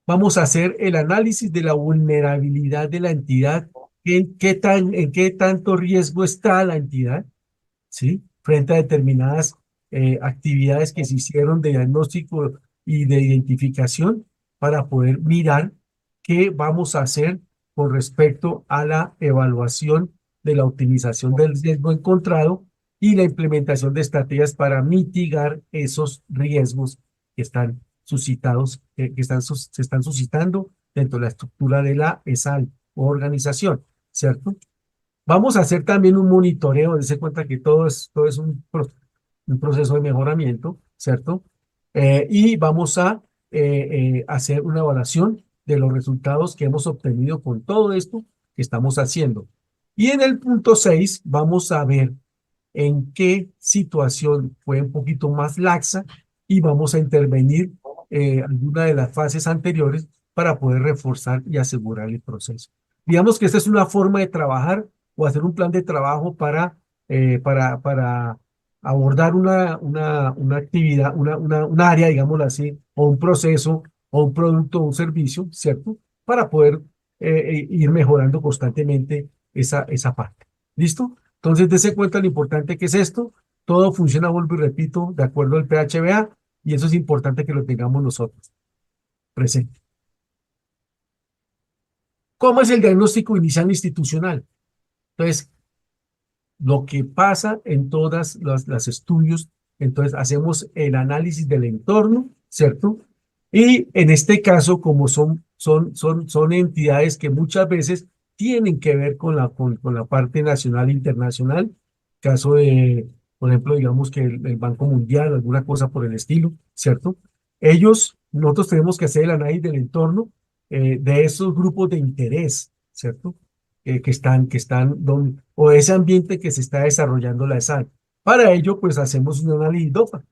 Vamos a hacer el análisis de la vulnerabilidad de la entidad, en qué tanto riesgo está la entidad, ¿sí? Frente a determinadas actividades que se hicieron de diagnóstico y de identificación para poder mirar qué vamos a hacer con respecto a la evaluación de la optimización del riesgo encontrado y la implementación de estrategias para mitigar esos riesgos que están suscitados, se están suscitando dentro de la estructura de la ESAL o organización, ¿cierto? Vamos a hacer también un monitoreo, dense cuenta que todo es un proceso de mejoramiento, ¿cierto? Y vamos a hacer una evaluación de los resultados que hemos obtenido con todo esto que estamos haciendo. Y en el punto 6 vamos a ver en qué situación fue un poquito más laxa y vamos a intervenir alguna de las fases anteriores para poder reforzar y asegurar el proceso. Digamos que esta es una forma de trabajar o hacer un plan de trabajo para abordar una actividad, un área, digámoslo así, o un proceso, o un producto o un servicio, ¿cierto? Para poder ir mejorando constantemente esa parte. ¿Listo? Entonces, dése cuenta lo importante que es esto. Todo funciona, vuelvo y repito, de acuerdo al PHBA, y eso es importante que lo tengamos nosotros presente. ¿Cómo es el diagnóstico inicial institucional? Entonces, lo que pasa en todas las estudios, entonces hacemos el análisis del entorno, ¿cierto? Y en este caso, como son entidades que muchas veces tienen que ver con la parte nacional e internacional, caso de, por ejemplo, digamos que el Banco Mundial, alguna cosa por el estilo, ¿cierto? Nosotros tenemos que hacer el análisis del entorno de esos grupos de interés, ¿cierto? o ese ambiente que se está desarrollando la sal. Para ello, pues hacemos un análisis DOFA,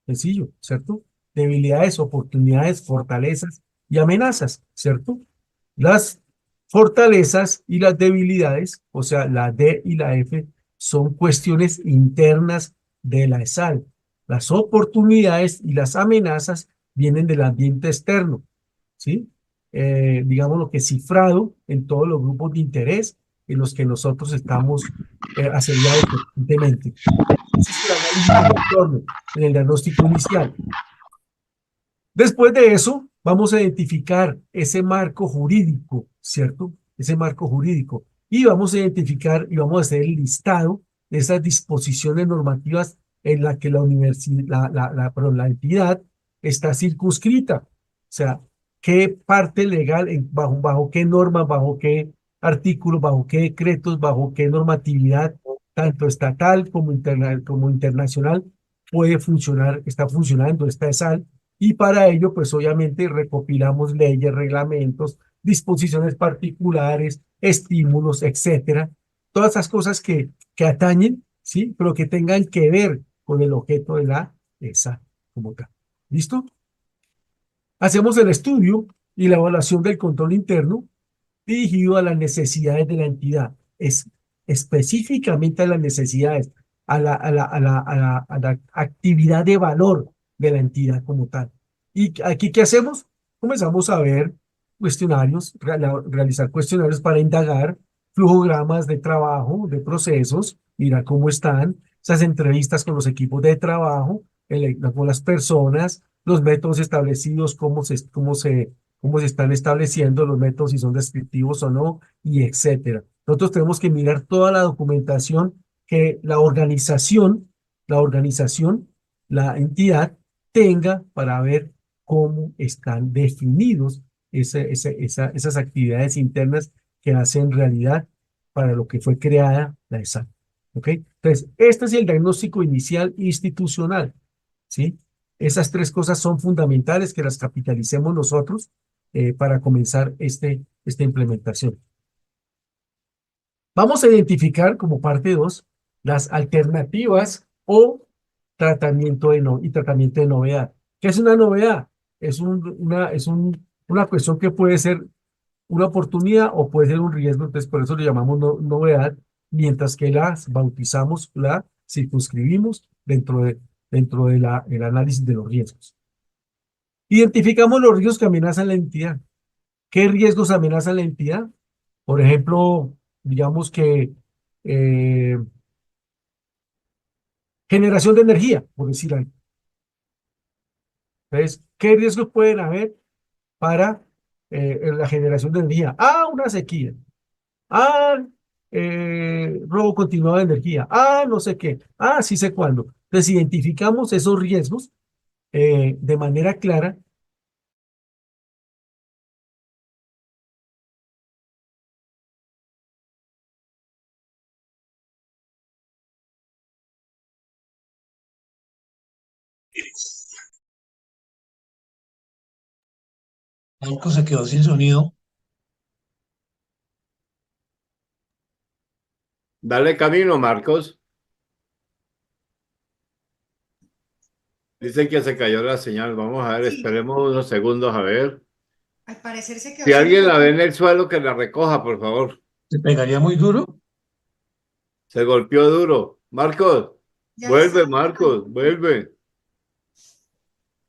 sencillo, ¿cierto? Debilidades, oportunidades, fortalezas y amenazas, ¿cierto? Las fortalezas y las debilidades, o sea, la D y la F, son cuestiones internas de la sal. Las oportunidades y las amenazas vienen del ambiente externo, ¿sí? Digamos lo que es cifrado en todos los grupos de interés en los que nosotros estamos asediados constantemente. Ese es el análisis del entorno en el diagnóstico inicial. Después de eso, vamos a identificar ese marco jurídico, ¿cierto? Ese marco jurídico. Y vamos a identificar y vamos a hacer el listado de esas disposiciones normativas en la que la universidad, la entidad está circunscrita. O sea, qué parte legal, bajo qué normas, bajo qué artículos, bajo qué decretos, bajo qué normatividad, tanto estatal como internacional, puede funcionar, está funcionando esta sal. Y para ello, pues obviamente recopilamos leyes, reglamentos, disposiciones particulares, estímulos, etcétera. Todas esas cosas que atañen, ¿sí? Pero que tengan que ver con el objeto de la ESA como tal. ¿Listo? Hacemos el estudio y la evaluación del control interno dirigido a las necesidades de la entidad. Es específicamente a las necesidades, a la actividad de valor de la entidad como tal. ¿Y aquí qué hacemos? Comenzamos a ver cuestionarios, realizar cuestionarios para indagar flujogramas de trabajo, de procesos, mirar cómo están, esas entrevistas con los equipos de trabajo, con las personas, los métodos establecidos, cómo se están estableciendo los métodos, si son descriptivos o no, y etcétera. Nosotros tenemos que mirar toda la documentación que la entidad tenga para ver cómo están definidos esas actividades internas que hacen realidad para lo que fue creada la ESA. ¿Ok? Entonces, este es el diagnóstico inicial institucional, ¿sí? Esas tres cosas son fundamentales que las capitalicemos nosotros para comenzar esta implementación. Vamos a identificar como parte 2 las alternativas o tratamiento de novedad. ¿Qué es una novedad? Es una cuestión que puede ser una oportunidad o puede ser un riesgo, entonces por eso le llamamos novedad, mientras que las bautizamos, la circunscribimos dentro de el análisis de los riesgos. Identificamos los riesgos que amenazan la entidad. ¿Qué riesgos amenazan la entidad? Por ejemplo, digamos que generación de energía, por decir algo. Entonces, ¿qué riesgos pueden haber para la generación de energía? Ah, una sequía. Ah, robo continuado de energía. Ah, no sé qué. Ah, sí sé cuándo. Entonces, identificamos esos riesgos de manera clara. Marcos se quedó sin sonido. Dale camino, Marcos. Dicen que se cayó la señal. Vamos a ver, Sí, esperemos unos segundos a ver. al parecer se quedó Si sin alguien la ve micrófono. en el suelo, que la recoja, por favor. ¿Se pegaría muy duro? Se golpeó duro. Marcos, Ya le vuelve, estamos Marcos, vuelve.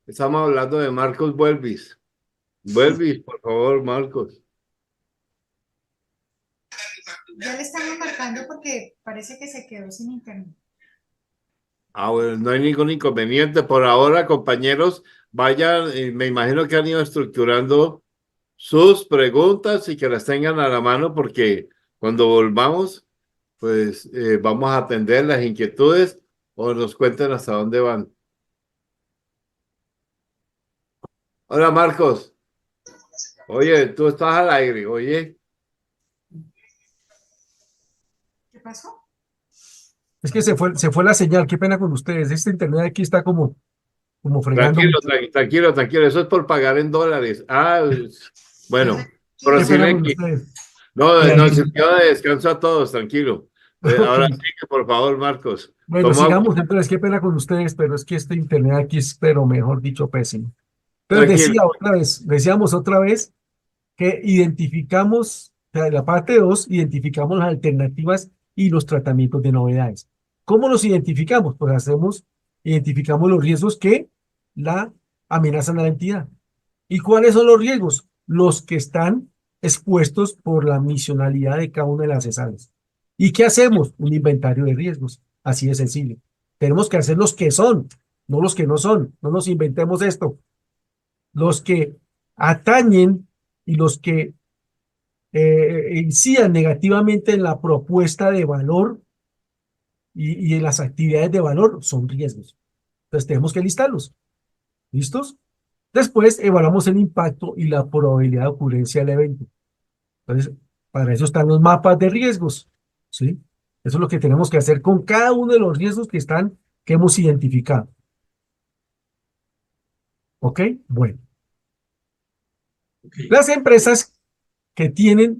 Estamos hablando de Marcos Vuelvis. Vuelvis, por favor, Marcos. ya le estamos marcando porque parece que se quedó sin internet. Ah, bueno, no hay ningún inconveniente. Por ahora, compañeros, vayan, me imagino que han ido estructurando sus preguntas y que las tengan a la mano porque cuando volvamos, pues vamos a atender las inquietudes o nos cuenten hasta dónde van. Hola, Marcos. Oye, tú estás al aire, oye. ¿Qué pasó? Es que se fue la señal. Qué pena con ustedes. Este internet aquí está como fregando Tranquilo, mucho. tranquilo. Eso es por pagar en dólares. Ah, bueno, Qué pena prosigue con aquí. ustedes. No, La nos identificación. sirvió de descanso a todos, tranquilo. Ok. Ahora sí que, por favor, Marcos, Bueno, toma, sigamos entonces, qué pena con ustedes, pero es que este internet aquí es, pero mejor dicho, pésimo. Entonces tranquilo. decíamos otra vez que identificamos, o sea, en la parte 2 identificamos las alternativas y los tratamientos de novedades. ¿Cómo los identificamos? Pues identificamos los riesgos que la amenazan a la entidad. ¿Y cuáles son los riesgos? Los que están expuestos por la misionalidad de cada una de las ESALes. ¿Y qué hacemos? Un inventario de riesgos. Así de sencillo. Tenemos que hacer los que son, no los que no son. No nos inventemos esto. Los que atañen y los que incidan negativamente en la propuesta de valor y en las actividades de valor son riesgos. Entonces tenemos que listarlos. ¿Listos? Después evaluamos el impacto y la probabilidad de ocurrencia del evento. Entonces, para eso están los mapas de riesgos, ¿sí? Eso es lo que tenemos que hacer con cada uno de los riesgos que hemos identificado. ¿Ok? Bueno, Ok. las empresas que vienen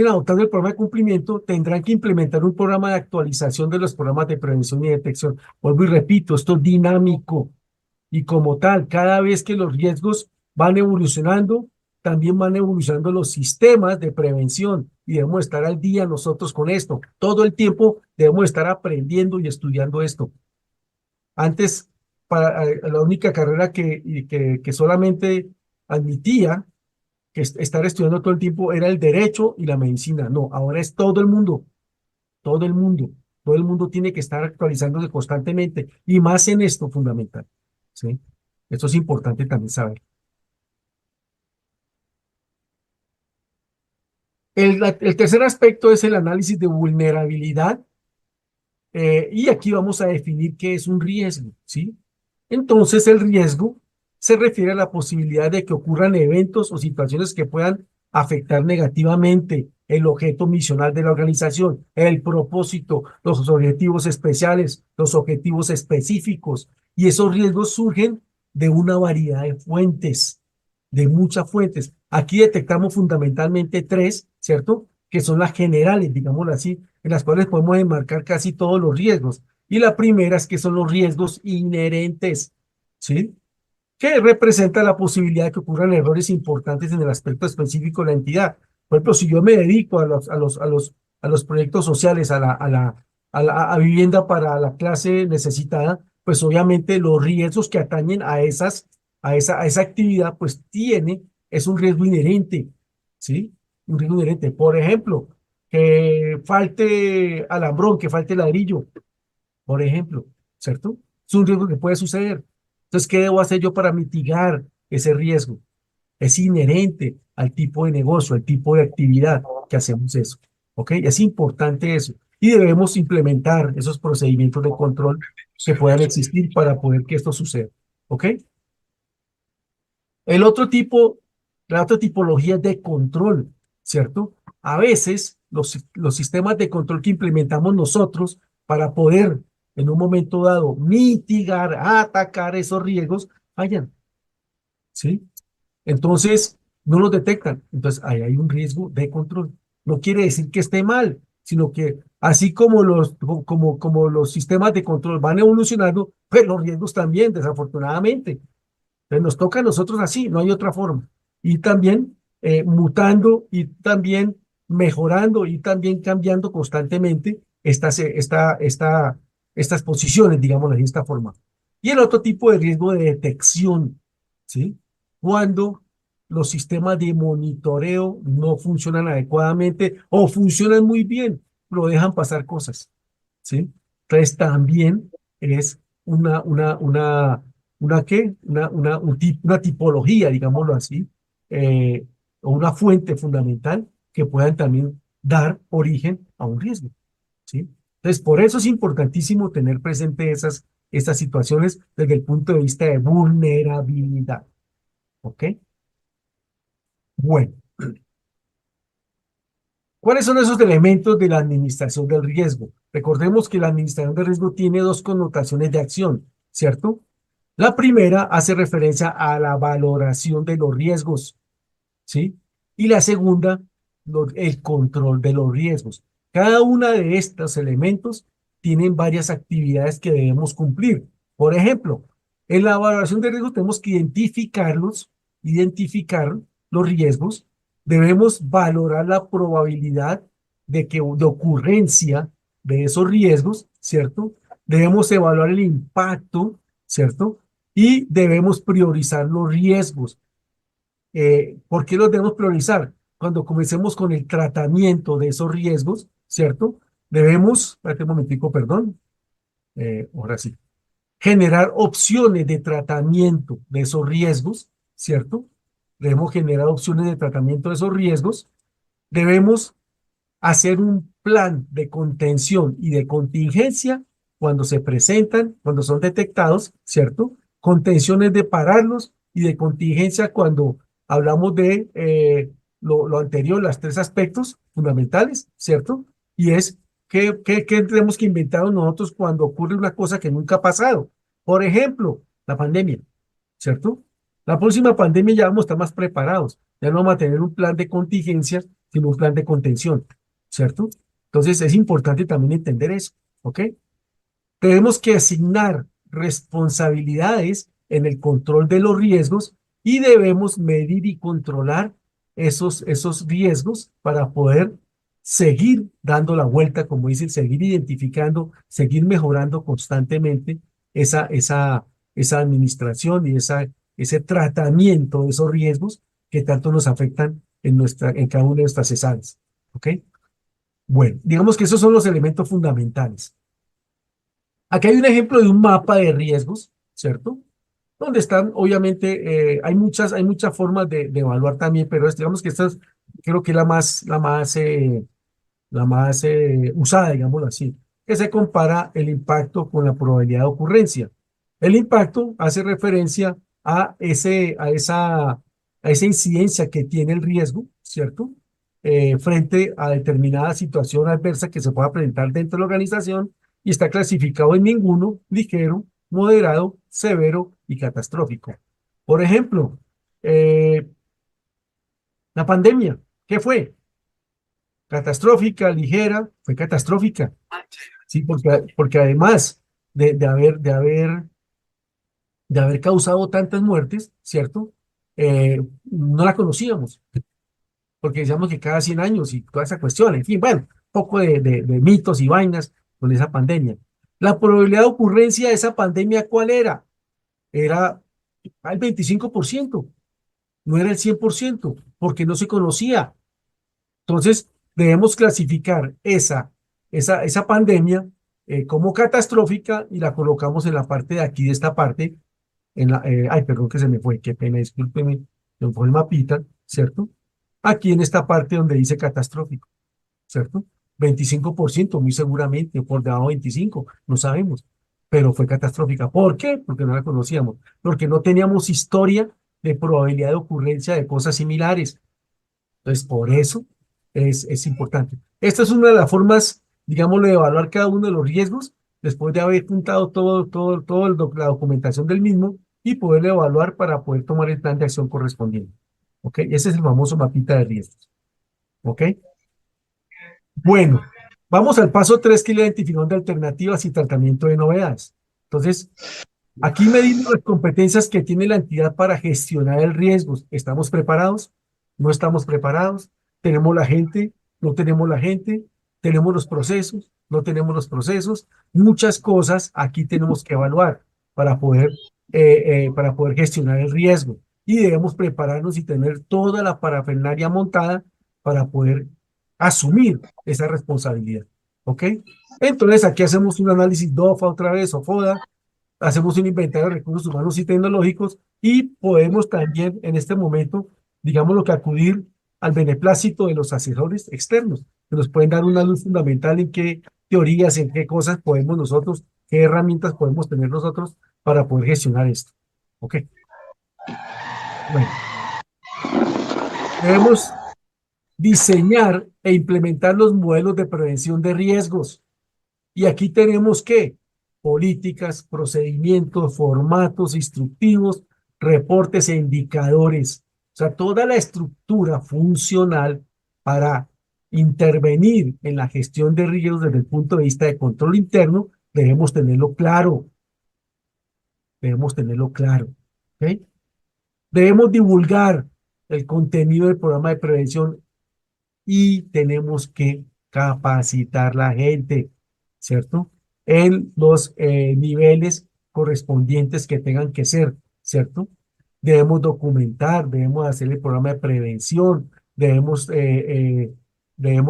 adoptando el programa de cumplimiento tendrán que implementar un programa de actualización de los programas de prevención y detección. Vuelvo y repito, esto es dinámico. Y como tal, cada vez que los riesgos van evolucionando, también van evolucionando los sistemas de prevención y debemos estar al día nosotros con esto. Todo el tiempo debemos estar aprendiendo y estudiando esto. Antes, la única carrera que solamente admitía que estar estudiando todo el tiempo era el derecho y la medicina. No, ahora es todo el mundo, todo el mundo. Todo el mundo tiene que estar actualizándose constantemente y más en esto fundamental. ¿Sí? Esto es importante también saber. El tercer aspecto es el análisis de vulnerabilidad y aquí vamos a definir qué es un riesgo, ¿sí? Entonces el riesgo se refiere a la posibilidad de que ocurran eventos o situaciones que puedan afectar negativamente el objeto misional de la organización, el propósito, los objetivos especiales, los objetivos específicos. Y esos riesgos surgen de una variedad de fuentes, de muchas fuentes. Aquí detectamos fundamentalmente tres, ¿cierto? Que son las generales, digámoslo así, en las cuales podemos enmarcar casi todos los riesgos. Y la primera es que son los riesgos inherentes, ¿sí? Que representa la posibilidad de que ocurran errores importantes en el aspecto específico de la entidad. Por ejemplo, si yo me dedico a los proyectos sociales, a vivienda para la clase necesitada, pues obviamente los riesgos que atañen a esa actividad, pues es un riesgo inherente, ¿sí? Un riesgo inherente. Por ejemplo, que falte alambrón, que falte ladrillo, por ejemplo, ¿cierto? Es un riesgo que puede suceder. Entonces, ¿qué debo hacer yo para mitigar ese riesgo? Es inherente al tipo de negocio, al tipo de actividad que hacemos eso. ¿Ok? Es importante eso. Y debemos implementar esos procedimientos de control que puedan existir para poder que esto suceda. ¿Ok? El otro tipo, la otra tipología es de control, ¿cierto? A veces los sistemas de control que implementamos nosotros para poder en un momento dado mitigar, atacar esos riesgos, fallan, ¿sí? Entonces, no los detectan. Entonces, ahí hay un riesgo de control. No quiere decir que esté mal, sino que así como como los sistemas de control van evolucionando, pues los riesgos también, desafortunadamente. Entonces nos toca a nosotros así, no hay otra forma. Y también mutando y también mejorando y también cambiando constantemente estas posiciones, digamos de esta forma. Y el otro tipo de riesgo de detección, ¿sí? Cuando los sistemas de monitoreo no funcionan adecuadamente o funcionan muy bien, pero dejan pasar cosas, ¿sí? Entonces también es una qué, una tipología, digámoslo así, eh, o una fuente fundamental que puedan también dar origen a un riesgo, ¿sí? Entonces, por eso es importantísimo tener presente estas situaciones desde el punto de vista de vulnerabilidad, ¿ok? Bueno, ¿cuáles son esos elementos de la administración del riesgo? Recordemos que la administración del riesgo tiene dos connotaciones de acción, ¿cierto? La primera hace referencia a la valoración de los riesgos, ¿sí? Y la segunda el control de los riesgos. Cada uno de estos elementos tienen varias actividades que debemos cumplir. Por ejemplo, en la evaluación de riesgos tenemos que identificar los riesgos, debemos valorar la probabilidad de ocurrencia de esos riesgos, ¿cierto? Debemos evaluar el impacto, ¿cierto? Y debemos priorizar los riesgos. ¿Por qué los debemos priorizar? Cuando comencemos con el tratamiento de esos riesgos, ¿cierto? Debemos, espérate un momentico, perdón, ahora sí, generar opciones de tratamiento de esos riesgos, ¿cierto? Debemos generar opciones de tratamiento de esos riesgos. Debemos hacer un plan de contención y de contingencia cuando se presentan, cuando son detectados, ¿cierto? Contenciones de pararlos y de contingencia cuando hablamos de lo anterior, los tres aspectos fundamentales, ¿cierto? Y es ¿qué tenemos que inventar nosotros cuando ocurre una cosa que nunca ha pasado? Por ejemplo, la pandemia, ¿cierto? La próxima pandemia ya vamos a estar más preparados, ya no vamos a tener un plan de contingencia, sino un plan de contención, ¿cierto? Entonces es importante también entender eso, ¿ok? Tenemos que asignar responsabilidades en el control de los riesgos y debemos medir y controlar esos riesgos para poder seguir dando la vuelta, como dicen, seguir identificando, seguir mejorando constantemente esa administración y ese tratamiento de esos riesgos que tanto nos afectan en cada una de nuestras ESADs. ¿Ok? Bueno, digamos que esos son los elementos fundamentales. Aquí hay un ejemplo de un mapa de riesgos, ¿cierto? Donde están, obviamente, hay muchas formas de evaluar también, pero digamos que esta es, creo que es la más usada, digámoslo así, que se compara el impacto con la probabilidad de ocurrencia. El impacto hace referencia a esa incidencia que tiene el riesgo, ¿cierto? Frente a determinada situación adversa que se pueda presentar dentro de la organización y está clasificado en ninguno, ligero, moderado, severo y catastrófico. Por ejemplo, la pandemia, ¿qué fue? Catastrófica, ligera, fue catastrófica, ¿sí? Porque además de haber causado tantas muertes, ¿cierto? No la conocíamos, porque decíamos que cada 100 años y toda esa cuestión, en fin, bueno, poco de mitos y vainas con esa pandemia. La probabilidad de ocurrencia de esa pandemia, ¿cuál era? Era al 25%, no era el 100%, porque no se conocía. Entonces, debemos clasificar esa pandemia como catastrófica y la colocamos en la parte de aquí, de esta parte, ay, perdón que se me fue, qué pena, discúlpeme, me fue el mapita, ¿cierto? Aquí en esta parte donde dice catastrófico, ¿cierto? 25%, muy seguramente, o por debajo de 25, no sabemos, pero fue catastrófica. ¿Por qué? Porque no la conocíamos, porque no teníamos historia de probabilidad de ocurrencia de cosas similares. Entonces, por eso es importante. Esta es una de las formas, digámoslo, de evaluar cada uno de los riesgos, después de haber juntado toda la documentación del mismo y poderlo evaluar para poder tomar el plan de acción correspondiente. ¿Ok? Ese es el famoso mapita de riesgos. ¿Ok? Bueno, vamos al paso 3, que es la identificación de alternativas y tratamiento de novedades. Entonces, aquí medimos las competencias que tiene la entidad para gestionar el riesgo. ¿Estamos preparados? ¿No estamos preparados? ¿Tenemos la gente? ¿No tenemos la gente? ¿Tenemos los procesos? ¿No tenemos los procesos? Muchas cosas aquí tenemos que evaluar para poder gestionar el riesgo. Y debemos prepararnos y tener toda la parafernalia montada para poder asumir esa responsabilidad. ¿Ok? Entonces aquí hacemos un análisis DOFA otra vez o FODA, hacemos un inventario de recursos humanos y tecnológicos y podemos también en este momento, digamos, lo que acudir al beneplácito de los asesores externos, que nos pueden dar una luz fundamental en qué teorías, en qué cosas podemos nosotros, qué herramientas podemos tener nosotros para poder gestionar esto. ¿Ok? Bueno, debemos diseñar e implementar los modelos de prevención de riesgos. Y aquí tenemos que políticas, procedimientos, formatos instructivos, reportes e indicadores. O sea, toda la estructura funcional para intervenir en la gestión de riesgos desde el punto de vista de control interno, debemos tenerlo claro. Debemos tenerlo claro. ¿Ok? Debemos divulgar el contenido del programa de prevención y tenemos que capacitar la gente, ¿cierto? En los niveles correspondientes que tengan que ser, ¿cierto? Debemos documentar, debemos hacer el programa de prevención, debemos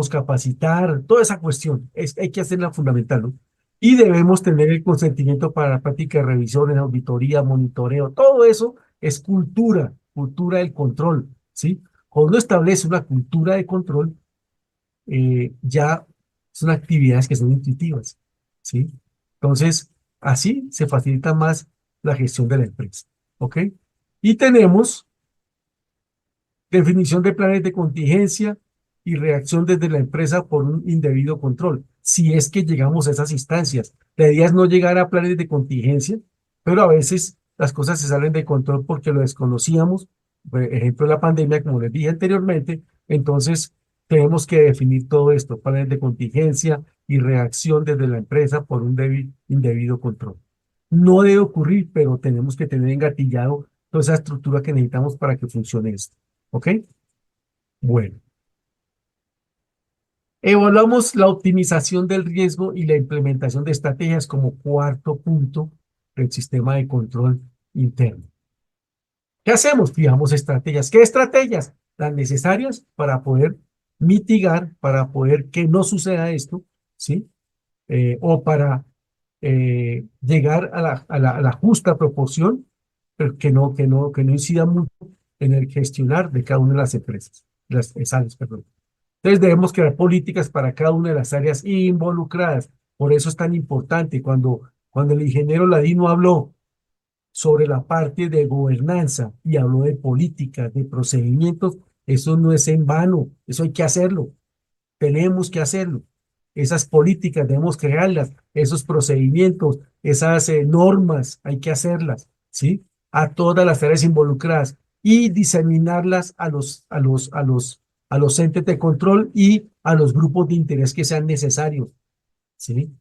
capacitar, toda esa cuestión, hay que hacerla fundamental, ¿no? Y debemos tener el consentimiento para la práctica de revisiones, auditoría, monitoreo, todo eso es cultura, cultura del control, ¿sí? Cuando uno establece una cultura de control, ya son actividades que son intuitivas, ¿sí? Entonces, así se facilita más la gestión de la empresa, ¿ok? Y tenemos definición de planes de contingencia y reacción desde la empresa por un indebido control, si es que llegamos a esas instancias. La idea es no llegar a planes de contingencia, pero a veces las cosas se salen de control porque lo desconocíamos, por ejemplo, la pandemia, como les dije anteriormente, entonces tenemos que definir todo esto, planes de contingencia y reacción desde la empresa por un indebido control. No debe ocurrir, pero tenemos que tener engatillado toda esa estructura que necesitamos para que funcione esto. ¿Ok? Bueno. Evaluamos la optimización del riesgo y la implementación de estrategias como cuarto punto del sistema de control interno. ¿Qué hacemos? Fijamos estrategias. ¿Qué estrategias? Las necesarias para poder mitigar, para poder que no suceda esto, ¿sí? O para llegar a la justa proporción, pero que no incida mucho en el gestionar de cada una de las empresas, las áreas, perdón. Entonces debemos crear políticas para cada una de las áreas involucradas. Por eso es tan importante cuando el ingeniero Ladino habló sobre la parte de gobernanza y habló de políticas, de procedimientos, eso no es en vano, eso hay que hacerlo, tenemos que hacerlo. Esas políticas debemos crearlas, esos procedimientos, esas normas, hay que hacerlas, ¿sí? A todas las áreas involucradas y diseminarlas a los entes de control y a los grupos de interés que sean necesarios, ¿sí?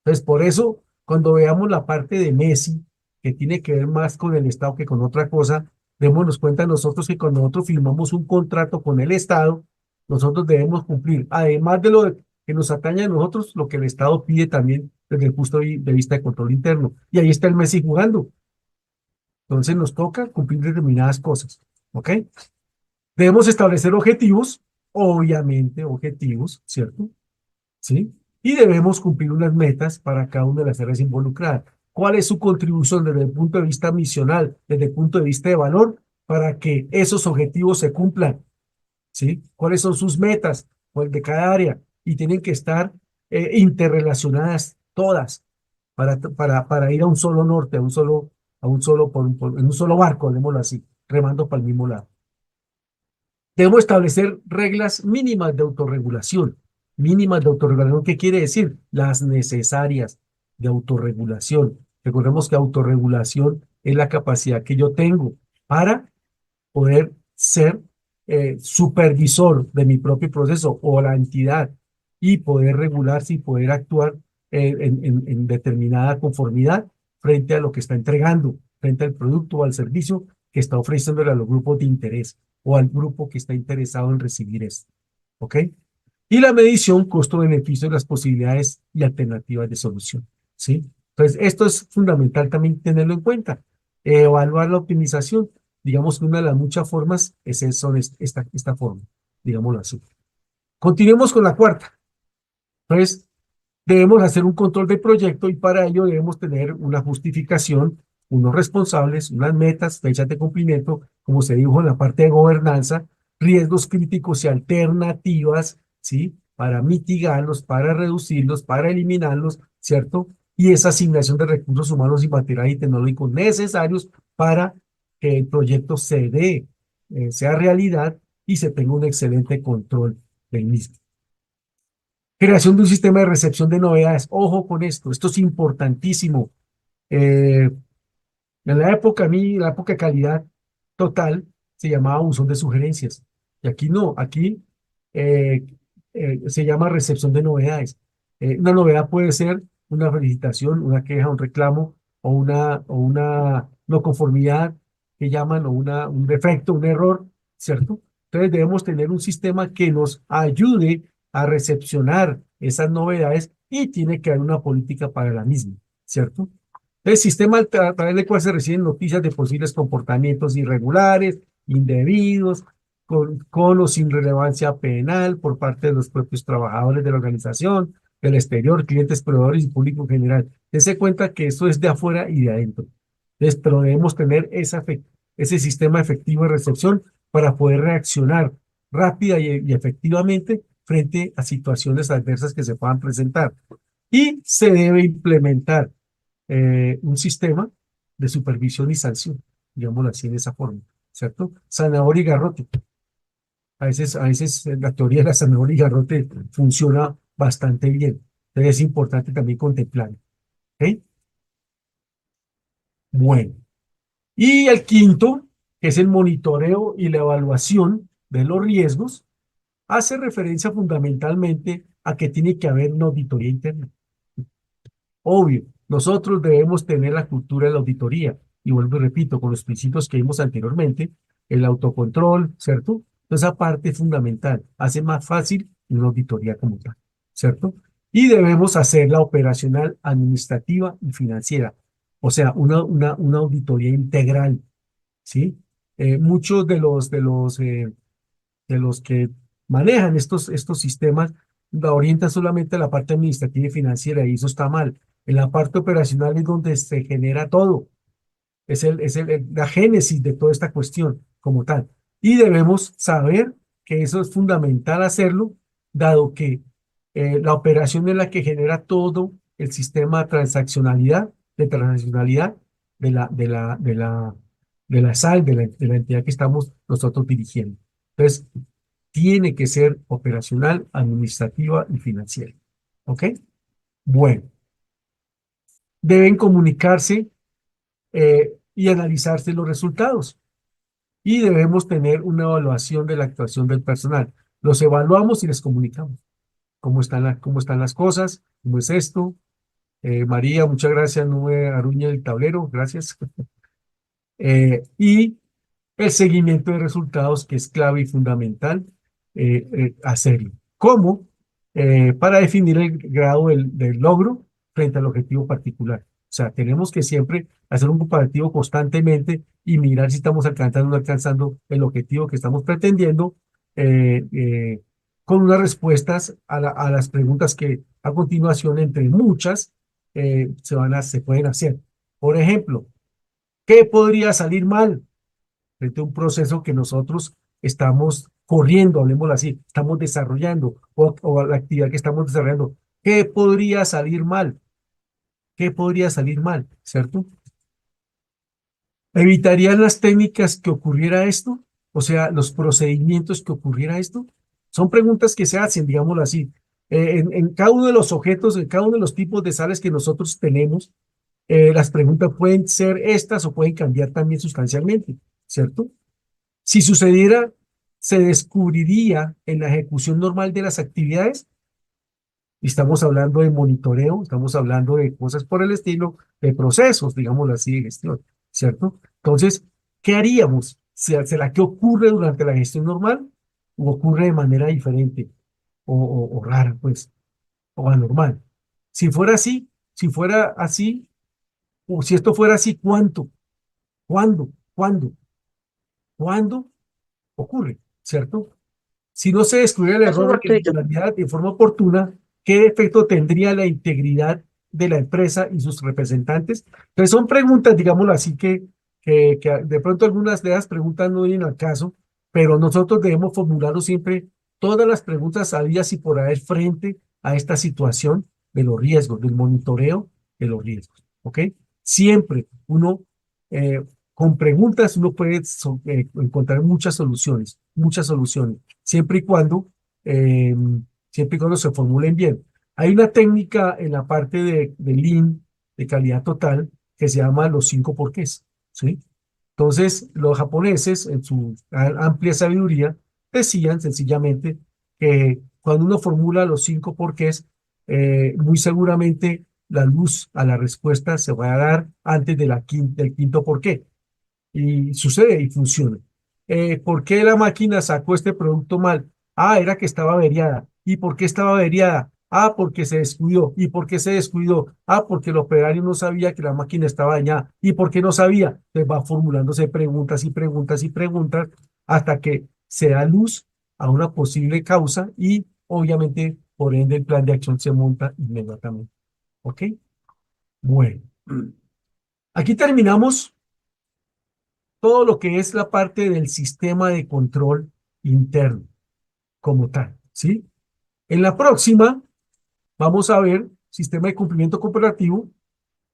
Entonces, por eso, cuando veamos la parte de Messi, que tiene que ver más con el Estado que con otra cosa, démonos cuenta nosotros que cuando nosotros firmamos un contrato con el Estado, nosotros debemos cumplir, además de lo que nos atañe a nosotros, lo que el Estado pide también desde el punto de vista de control interno. Y ahí está el Messi jugando. Entonces nos toca cumplir determinadas cosas, ¿ok? Debemos establecer objetivos, obviamente objetivos, ¿cierto? ¿Sí? Y debemos cumplir unas metas para cada una de las áreas involucradas. ¿Cuál es su contribución desde el punto de vista misional, desde el punto de vista de valor, para que esos objetivos se cumplan? ¿Sí? ¿Cuáles son sus metas de cada área? Y tienen que estar interrelacionadas todas para ir a un solo norte, en un solo barco, digámoslo así, remando para el mismo lado. Debemos establecer reglas mínimas de autorregulación. Mínimas de autorregulación, ¿qué quiere decir? Las necesarias de autorregulación. Recordemos que autorregulación es la capacidad que yo tengo para poder ser supervisor de mi propio proceso o la entidad y poder regularse y poder actuar en determinada conformidad frente a lo que está entregando, frente al producto o al servicio que está ofreciéndole a los grupos de interés o al grupo que está interesado en recibir esto. ¿Ok? Y la medición costo-beneficio de las posibilidades y alternativas de solución. ¿Sí? Entonces, esto es fundamental también tenerlo en cuenta. Evaluar la optimización. Digamos que una de las muchas formas es esta forma, digámoslo así. Continuemos con la cuarta. Entonces, debemos hacer un control de proyecto y para ello debemos tener una justificación, unos responsables, unas metas, fechas de cumplimiento, como se dijo en la parte de gobernanza, riesgos críticos y alternativas, ¿sí? Para mitigarlos, para reducirlos, para eliminarlos, ¿cierto? Y esa asignación de recursos humanos y materiales y tecnológicos necesarios para que el proyecto se dé, sea realidad y se tenga un excelente control del mismo. Creación de un sistema de recepción de novedades. Ojo con esto es importantísimo. En la época, la época de calidad total, se llamaba buzón de sugerencias. Y aquí no, aquí eh, se llama recepción de novedades. Una novedad puede ser una felicitación, una queja, un reclamo o una no conformidad que llaman, o un defecto, un error, ¿cierto? Entonces debemos tener un sistema que nos ayude a recepcionar esas novedades y tiene que haber una política para la misma, ¿cierto? El sistema a través del cual se reciben noticias de posibles comportamientos irregulares, indebidos, con o sin relevancia penal por parte de los propios trabajadores de la organización, del exterior, clientes, proveedores y público en general. Dense cuenta que eso es de afuera y de adentro. Entonces, pero debemos tener ese sistema efectivo de recepción para poder reaccionar rápida y efectivamente frente a situaciones adversas que se puedan presentar. Y se debe implementar un sistema de supervisión y sanción, digámoslo así, de esa forma, ¿cierto? Zanahoria y garrote. A veces la teoría de la zanahoria y garrote funciona bastante bien. Entonces es importante también contemplar. ¿Ok? Bueno. Y el quinto, que es el monitoreo y la evaluación de los riesgos, hace referencia fundamentalmente a que tiene que haber una auditoría interna. Obvio, nosotros debemos tener la cultura de la auditoría, y vuelvo y repito, con los principios que vimos anteriormente, el autocontrol, ¿cierto? Entonces, esa parte es fundamental, hace más fácil una auditoría como tal, ¿cierto? Y debemos hacerla operacional, administrativa y financiera, o sea, una auditoría integral, ¿sí? Muchos de los que manejan estos sistemas la orientan solamente a la parte administrativa y financiera, y eso está mal. En la parte operacional es donde se genera todo, la génesis de toda esta cuestión como tal. Y debemos saber que eso es fundamental hacerlo, dado que la operación es la que genera todo el sistema de transaccionalidad de la SAL, de la entidad que estamos nosotros dirigiendo. Entonces, tiene que ser operacional, administrativa y financiera. ¿Ok? Bueno, deben comunicarse y analizarse los resultados. Y debemos tener una evaluación de la actuación del personal. Los evaluamos y les comunicamos cómo están las cosas, cómo es esto. María, muchas gracias, Nube Aruña del Tablero, gracias. Y el seguimiento de resultados, que es clave y fundamental hacerlo. ¿Cómo? Para definir el grado del logro frente al objetivo particular. O sea, tenemos que siempre hacer un comparativo constantemente y mirar si estamos alcanzando o no alcanzando el objetivo que estamos pretendiendo, eh, eh, con unas respuestas a las preguntas que a continuación, entre muchas, se pueden hacer. Por ejemplo, ¿qué podría salir mal frente a un proceso que nosotros estamos corriendo, hablemoslo así, estamos desarrollando, o la actividad que estamos desarrollando? ¿Qué podría salir mal? ¿Qué podría salir mal? ¿Cierto? ¿Evitarían las técnicas que ocurriera esto? O sea, los procedimientos que ocurriera esto. Son preguntas que se hacen, digámoslo así. En cada uno de los objetos, en cada uno de los tipos de sales que nosotros tenemos, las preguntas pueden ser estas o pueden cambiar también sustancialmente, ¿cierto? Si sucediera, se descubriría en la ejecución normal de las actividades. Y estamos hablando de monitoreo, estamos hablando de cosas por el estilo, de procesos, digámoslo así, de gestión, ¿cierto? Entonces, ¿qué haríamos? ¿Será que ocurre durante la gestión normal o ocurre de manera diferente o rara, pues, o anormal? Si fuera así, o si esto fuera así, ¿cuánto? ¿Cuándo? ¿Cuándo? ¿Cuándo ocurre? ¿Cierto? Si no se descubriera el Eso es error de gratuito. irregularidad de forma oportuna, ¿qué efecto tendría la integridad de la empresa y sus representantes? Entonces son preguntas, digámoslo así, que de pronto algunas de las preguntas no vienen al caso, pero nosotros debemos formularlo siempre todas las preguntas habidas y por haber frente a esta situación de los riesgos, del monitoreo de los riesgos. ¿Ok? Siempre uno, con preguntas, uno puede encontrar muchas soluciones, siempre y cuando, eh, siempre y cuando se formulen bien. Hay una técnica en la parte de Lean, de calidad total, que se llama los 5 porqués, ¿sí? Entonces, los japoneses, en su amplia sabiduría, decían sencillamente que cuando uno formula los 5 porqués, muy seguramente la luz a la respuesta se va a dar antes de del quinto porqué. Y sucede y funciona. ¿Por qué la máquina sacó este producto mal? Ah, era que estaba averiada. ¿Y por qué estaba averiada? Ah, porque se descuidó. ¿Y por qué se descuidó? Ah, porque el operario no sabía que la máquina estaba dañada. ¿Y por qué no sabía? Entonces va formulándose preguntas y preguntas y preguntas hasta que se da luz a una posible causa y obviamente por ende el plan de acción se monta inmediatamente. ¿Ok? Bueno, aquí terminamos todo lo que es la parte del sistema de control interno como tal, ¿sí? En la próxima vamos a ver sistema de cumplimiento cooperativo,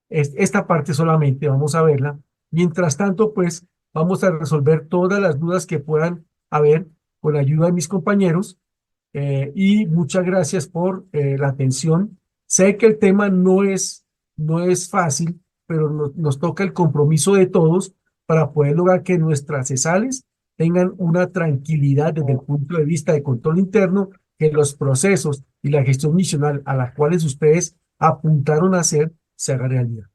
esta parte solamente vamos a verla. Mientras tanto, pues vamos a resolver todas las dudas que puedan haber con la ayuda de mis compañeros y muchas gracias por la atención. Sé que el tema no es fácil, pero nos toca el compromiso de todos para poder lograr que nuestras CESALes tengan una tranquilidad desde el punto de vista de control interno, que los procesos y la gestión misional a las cuales ustedes apuntaron a hacer se haga realidad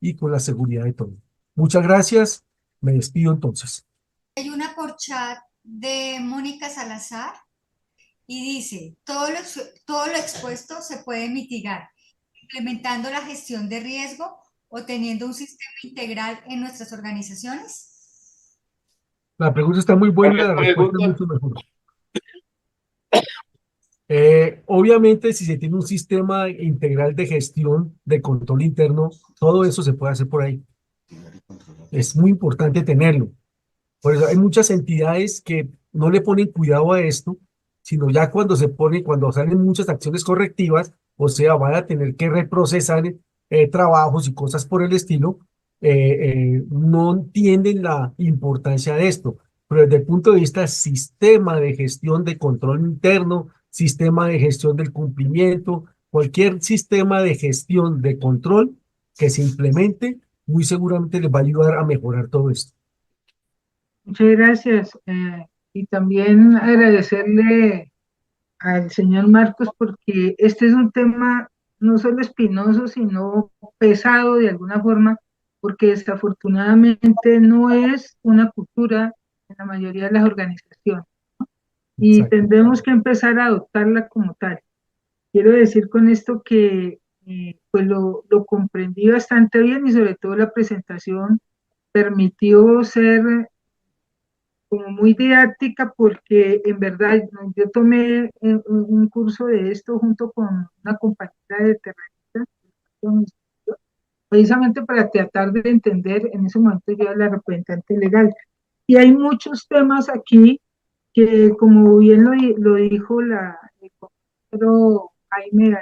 y con la seguridad de todos. Muchas gracias. Me despido entonces. Hay una por chat de Mónica Salazar y dice, todo lo expuesto se puede mitigar implementando la gestión de riesgo o teniendo un sistema integral en nuestras organizaciones. La pregunta está muy buena y ¿Qué la respuesta es pregunta? mucho mejor. Obviamente, si se tiene un sistema integral de gestión de control interno, todo eso se puede hacer por ahí. Es muy importante tenerlo. Por eso hay muchas entidades que no le ponen cuidado a esto, sino ya cuando se pone, cuando salen muchas acciones correctivas, o sea, van a tener que reprocesar trabajos y cosas por el estilo, no entienden la importancia de esto. Pero desde el punto de vista sistema de gestión de control interno, sistema de gestión del cumplimiento, cualquier sistema de gestión de control que se implemente, muy seguramente les va a ayudar a mejorar todo esto. Muchas gracias. Y también agradecerle al señor Marcos porque este es un tema no solo espinoso, sino pesado de alguna forma, porque desafortunadamente no es una cultura en la mayoría de las organizaciones y Exacto. tendremos que empezar a adoptarla como tal. Quiero decir con esto que pues lo comprendí bastante bien y sobre todo la presentación permitió ser como muy didáctica porque en verdad ¿no? Yo tomé un curso de esto junto con una compañera de Terranita, precisamente para tratar de entender, en ese momento yo era la representante legal. Y hay muchos temas aquí que, como bien lo dijo el compañero Jaime,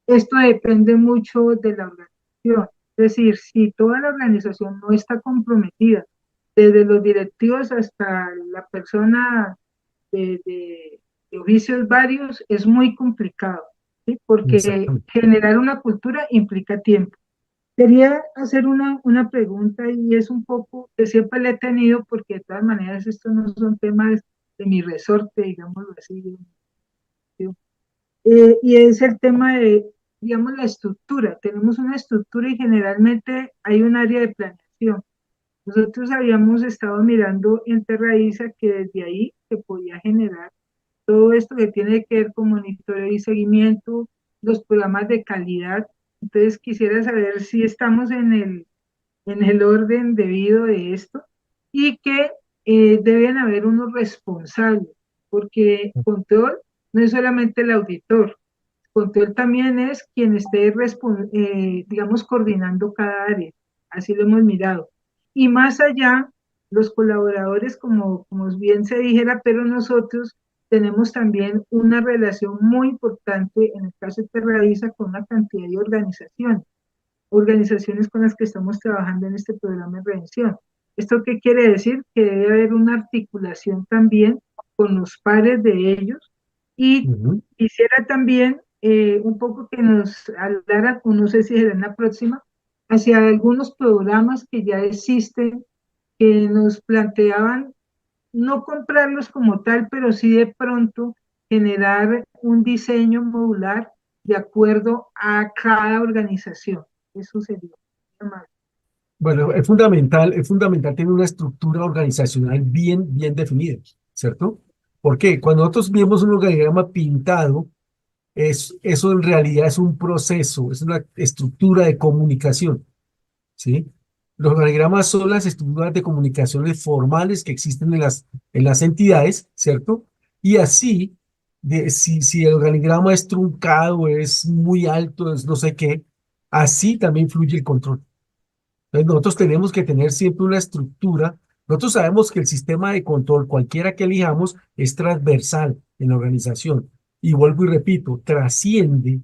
esto depende mucho de la organización. Es decir, si toda la organización no está comprometida, desde los directivos hasta la persona de oficios varios, es muy complicado, ¿sí? Porque Exactamente. generar una cultura implica tiempo. Quería hacer una pregunta y es un poco que siempre le he tenido porque de todas maneras estos no son temas de mi resorte, digámoslo así, y es el tema de, digamos, la estructura. Tenemos una estructura y generalmente hay un área de planeación. Nosotros habíamos estado mirando en Terraíza que desde ahí se podía generar todo esto que tiene que ver con monitoreo y seguimiento, los programas de calidad. Entonces quisiera saber si estamos en el orden debido de esto y que deben haber unos responsables, porque control no es solamente el auditor, control también es quien esté, digamos, coordinando cada área. Así lo hemos mirado. Y más allá, los colaboradores, como bien se dijera, pero nosotros tenemos también una relación muy importante, en el caso de Terravisa, con una cantidad de organizaciones con las que estamos trabajando en este programa de prevención. ¿Esto qué quiere decir? Que debe haber una articulación también con los pares de ellos y quisiera también un poco que nos hablara, o no sé si será en la próxima, hacia algunos programas que ya existen, que nos planteaban no comprarlos como tal, pero sí de pronto generar un diseño modular de acuerdo a cada organización. Eso sería más. Bueno, es fundamental tener una estructura organizacional bien definida, ¿cierto? Porque cuando nosotros vemos un organigrama pintado, eso en realidad es un proceso, es una estructura de comunicación, ¿sí? Los organigramas son las estructuras de comunicaciones formales que existen en las entidades, ¿cierto? Y así, si el organigrama es truncado, es muy alto, es no sé qué, así también fluye el control. Entonces, nosotros tenemos que tener siempre una estructura. Nosotros sabemos que el sistema de control, cualquiera que elijamos, es transversal en la organización. Y vuelvo y repito, trasciende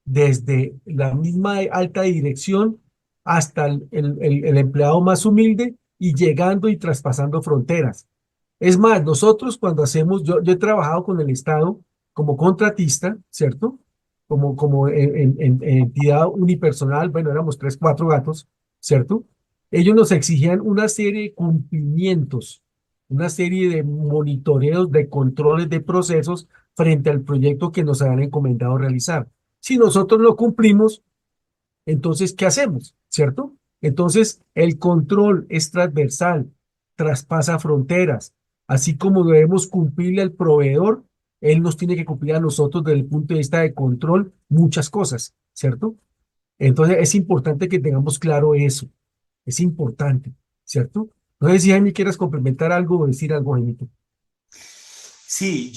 desde la misma alta dirección hasta el empleado más humilde y llegando y traspasando fronteras. Es más, nosotros cuando hacemos, yo he trabajado con el Estado como contratista, ¿cierto? Como en entidad unipersonal, bueno, éramos tres, cuatro gatos, ¿cierto? Ellos nos exigían una serie de cumplimientos, una serie de monitoreos, de controles de procesos frente al proyecto que nos habían encomendado realizar. Si nosotros no cumplimos, entonces, ¿qué hacemos? ¿Cierto? Entonces, el control es transversal, traspasa fronteras, así como debemos cumplirle al proveedor, él nos tiene que cumplir a nosotros desde el punto de vista de control muchas cosas, ¿cierto? Entonces, es importante que tengamos claro eso, es importante, ¿cierto? No sé si Jaime quieras complementar algo o decir algo, Jaime. Sí,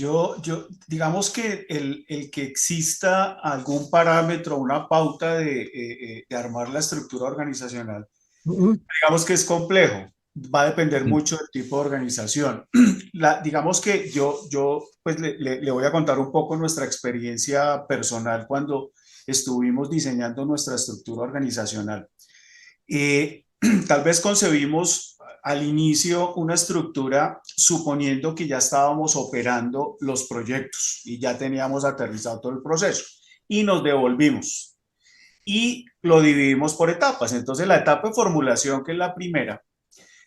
digamos que el que exista algún parámetro, una pauta de armar la estructura organizacional, Ujú. digamos que es complejo, va a depender Sí. mucho del tipo de organización. Digamos que yo pues le voy a contar un poco nuestra experiencia personal cuando estuvimos diseñando nuestra estructura organizacional. Eh, Tal vez concebimos al inicio una estructura suponiendo que ya estábamos operando los proyectos y ya teníamos aterrizado todo el proceso y nos devolvimos y lo dividimos por etapas. Entonces la etapa de formulación, que es la primera,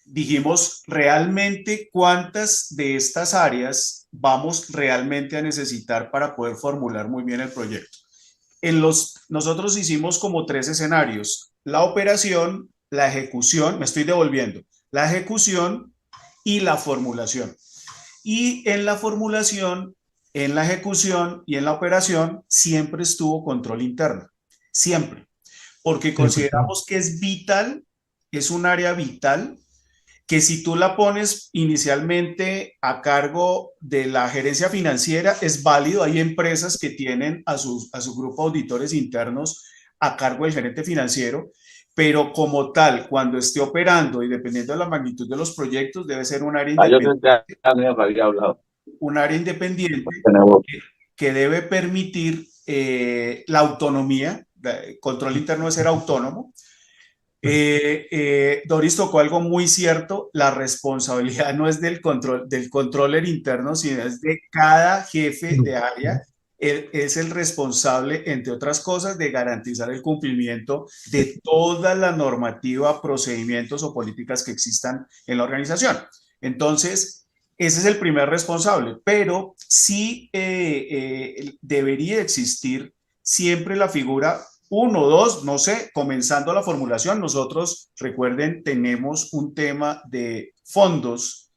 dijimos realmente cuántas de estas áreas vamos realmente a necesitar para poder formular muy bien el proyecto. Nosotros hicimos como tres escenarios: la operación, la ejecución, me estoy devolviendo, la ejecución y la formulación. Y en la formulación, en la ejecución y en la operación siempre estuvo control interno, siempre, porque Siempre. consideramos que es vital, es un área vital que si tú la pones inicialmente a cargo de la gerencia financiera, es válido. Hay empresas que tienen a su grupo de auditores internos a cargo del gerente financiero, pero como tal, cuando esté operando y dependiendo de la magnitud de los proyectos, debe ser un área independiente que debe permitir la autonomía. Control interno es ser autónomo. Doris tocó algo muy cierto: la responsabilidad no es del controller interno, sino es de cada jefe de área. Él es el responsable, entre otras cosas, de garantizar el cumplimiento de toda la normativa, procedimientos o políticas que existan en la organización. Entonces, ese es el primer responsable, pero sí debería existir siempre la figura uno, dos, no sé, comenzando la formulación. Nosotros, recuerden, tenemos un tema de fondos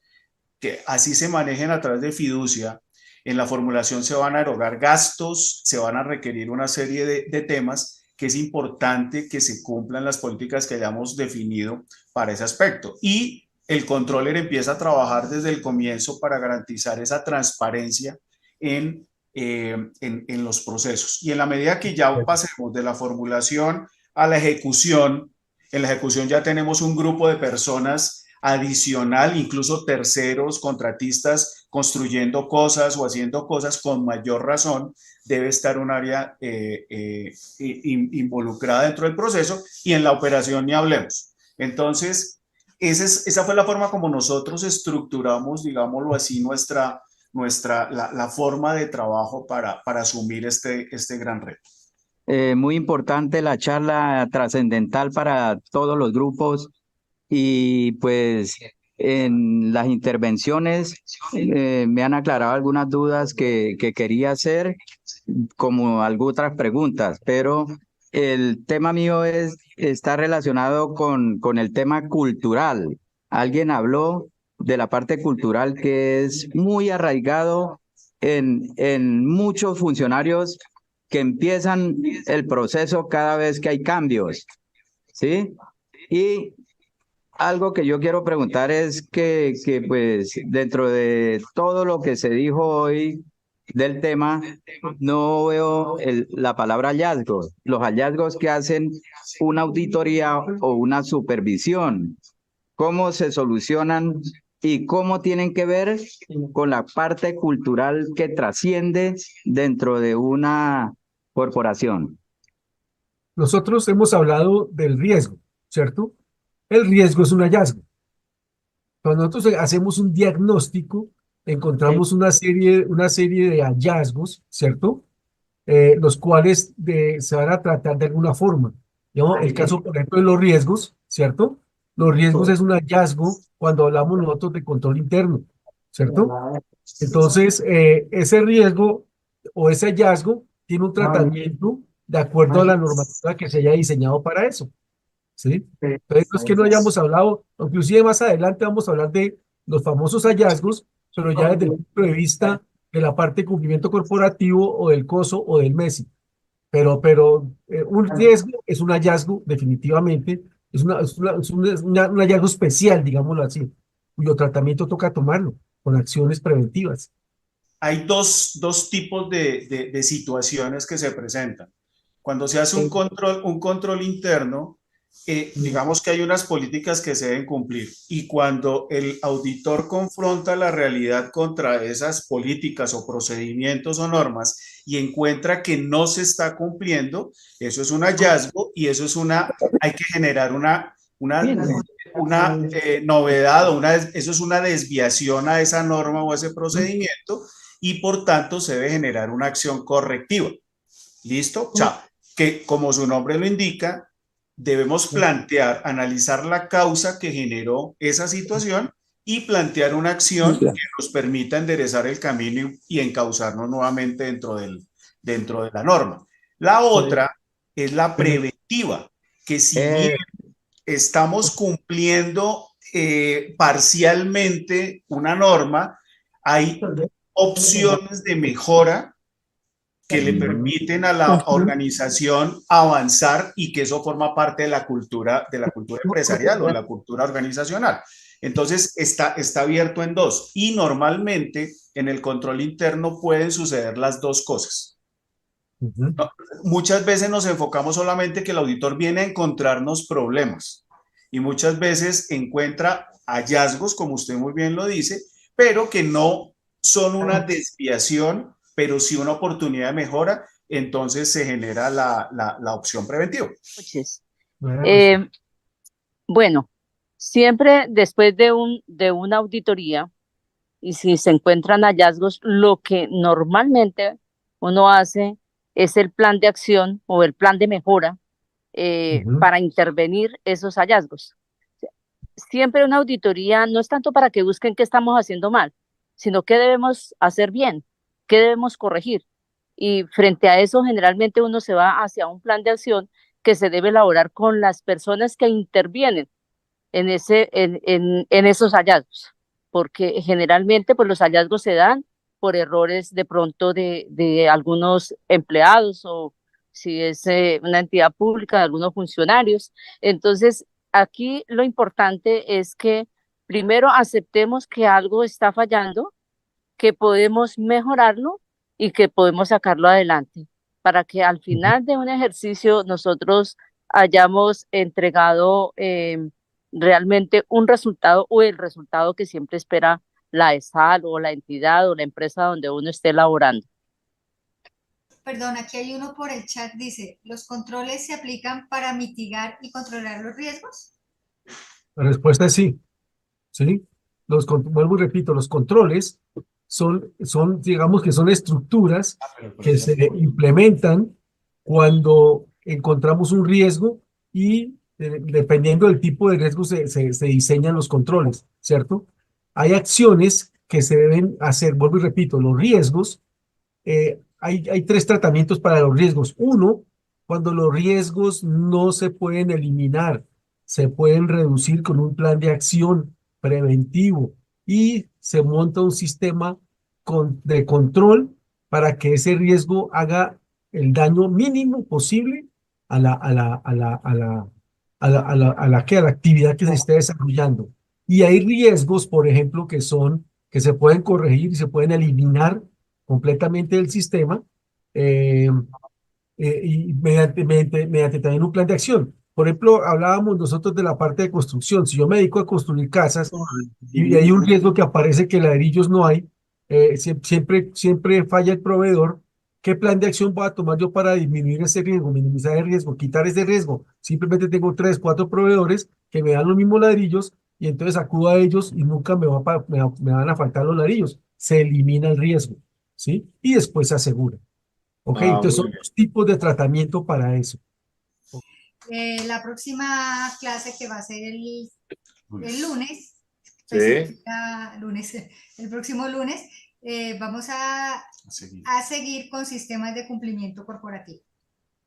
que así se manejen a través de fiducia. En la formulación se van a erogar gastos, se van a requerir una serie de temas que es importante que se cumplan las políticas que hayamos definido para ese aspecto. Y el controller empieza a trabajar desde el comienzo para garantizar esa transparencia en los procesos. Y en la medida que ya pasemos de la formulación a la ejecución, en la ejecución ya tenemos un grupo de personas adicional, incluso terceros, contratistas, construyendo cosas o haciendo cosas. Con mayor razón debe estar un área involucrada dentro del proceso, y en la operación ni hablemos. Entonces, esa fue la forma como nosotros estructuramos, digámoslo así, la forma de trabajo para asumir este gran reto. Muy importante la charla, trascendental para todos los grupos y pues en las intervenciones me han aclarado algunas dudas que quería hacer, como algunas otras preguntas, pero el tema mío está relacionado con el tema cultural. Alguien habló de la parte cultural que es muy arraigado en muchos funcionarios que empiezan el proceso cada vez que hay cambios, ¿sí? Y algo que yo quiero preguntar es que pues dentro de todo lo que se dijo hoy del tema, no veo la palabra hallazgos, los hallazgos que hacen una auditoría o una supervisión, cómo se solucionan y cómo tienen que ver con la parte cultural que trasciende dentro de una corporación. Nosotros hemos hablado del riesgo, ¿cierto? El riesgo es un hallazgo. Cuando nosotros hacemos un diagnóstico, encontramos una serie de hallazgos, ¿cierto? Los cuales se van a tratar de alguna forma. Digamos, el caso, por ejemplo, de los riesgos, ¿cierto? Los riesgos es un hallazgo cuando hablamos nosotros de control interno, ¿cierto? Entonces, ese riesgo o ese hallazgo tiene un tratamiento de acuerdo a la normativa que se haya diseñado para eso, ¿sí? Entonces, no es que no hayamos hablado, inclusive más adelante vamos a hablar de los famosos hallazgos, pero ya desde el punto de vista de la parte de cumplimiento corporativo o del COSO o del MESI. Pero un riesgo es un hallazgo, definitivamente, un hallazgo especial, digámoslo así, cuyo tratamiento toca tomarlo con acciones preventivas. Hay dos tipos de situaciones que se presentan. Cuando se hace un control interno, digamos que hay unas políticas que se deben cumplir, y cuando el auditor confronta la realidad contra esas políticas o procedimientos o normas y encuentra que no se está cumpliendo, eso es un hallazgo y eso es hay que generar una novedad o eso es una desviación a esa norma o a ese procedimiento, y por tanto se debe generar una acción correctiva. ¿Listo? O sea, que como su nombre lo indica, debemos plantear, analizar la causa que generó esa situación y plantear una acción que nos permita enderezar el camino y encauzarnos nuevamente dentro de la norma. La otra es la preventiva, que si bien estamos cumpliendo parcialmente una norma, hay opciones de mejora que le permiten a la organización avanzar, y que eso forma parte de la cultura empresarial o de la cultura organizacional. Entonces está abierto en dos, y normalmente en el control interno pueden suceder las dos cosas. No, muchas veces nos enfocamos solamente que el auditor viene a encontrarnos problemas, y muchas veces encuentra hallazgos, como usted muy bien lo dice, pero que no son una desviación, pero sí una oportunidad de mejora. Entonces se genera la opción preventiva. Bueno, siempre después de una auditoría, y si se encuentran hallazgos, lo que normalmente uno hace es el plan de acción o el plan de mejora para intervenir esos hallazgos. Siempre una auditoría no es tanto para que busquen qué estamos haciendo mal, sino qué debemos hacer bien, qué debemos corregir. Y frente a eso, generalmente uno se va hacia un plan de acción que se debe elaborar con las personas que intervienen en esos hallazgos, porque generalmente pues, los hallazgos se dan por errores de pronto de algunos empleados, o si es una entidad pública, de algunos funcionarios. Entonces, aquí lo importante es que primero aceptemos que algo está fallando, que podemos mejorarlo y que podemos sacarlo adelante, para que al final de un ejercicio nosotros hayamos entregado realmente un resultado, o el resultado que siempre espera la ESAL o la entidad o la empresa donde uno esté laborando. Perdón, aquí hay uno por el chat, dice, ¿los controles se aplican para mitigar y controlar los riesgos? La respuesta es sí, ¿sí? Vuelvo y repito, los controles digamos que son estructuras que se implementan cuando encontramos un riesgo y dependiendo del tipo de riesgo se diseñan los controles, ¿cierto? Hay acciones que se deben hacer, vuelvo y repito, los riesgos, hay tres tratamientos para los riesgos. Uno, cuando los riesgos no se pueden eliminar, se pueden reducir con un plan de acción preventivo y se monta un sistema de control para que ese riesgo haga el daño mínimo posible a la actividad que se esté desarrollando. Y hay riesgos, por ejemplo, que se pueden corregir y se pueden eliminar completamente del sistema eh, y mediante también un plan de acción. Por ejemplo, hablábamos nosotros de la parte de construcción. Si yo me dedico a construir casas y hay un riesgo que aparece que ladrillos no hay, siempre falla el proveedor. ¿Qué plan de acción voy a tomar yo para disminuir ese riesgo, minimizar el riesgo, quitar ese riesgo? Simplemente tengo 3, 4 proveedores que me dan los mismos ladrillos y entonces acudo a ellos y nunca me van a faltar los ladrillos. Se elimina el riesgo, ¿sí? Y después se asegura. ¿Ok? Ah, Entonces muy son bien. dos tipos de tratamiento para eso. La próxima clase que va a ser el lunes, Sí. el próximo lunes, vamos a Seguir. seguir con sistemas de cumplimiento corporativo.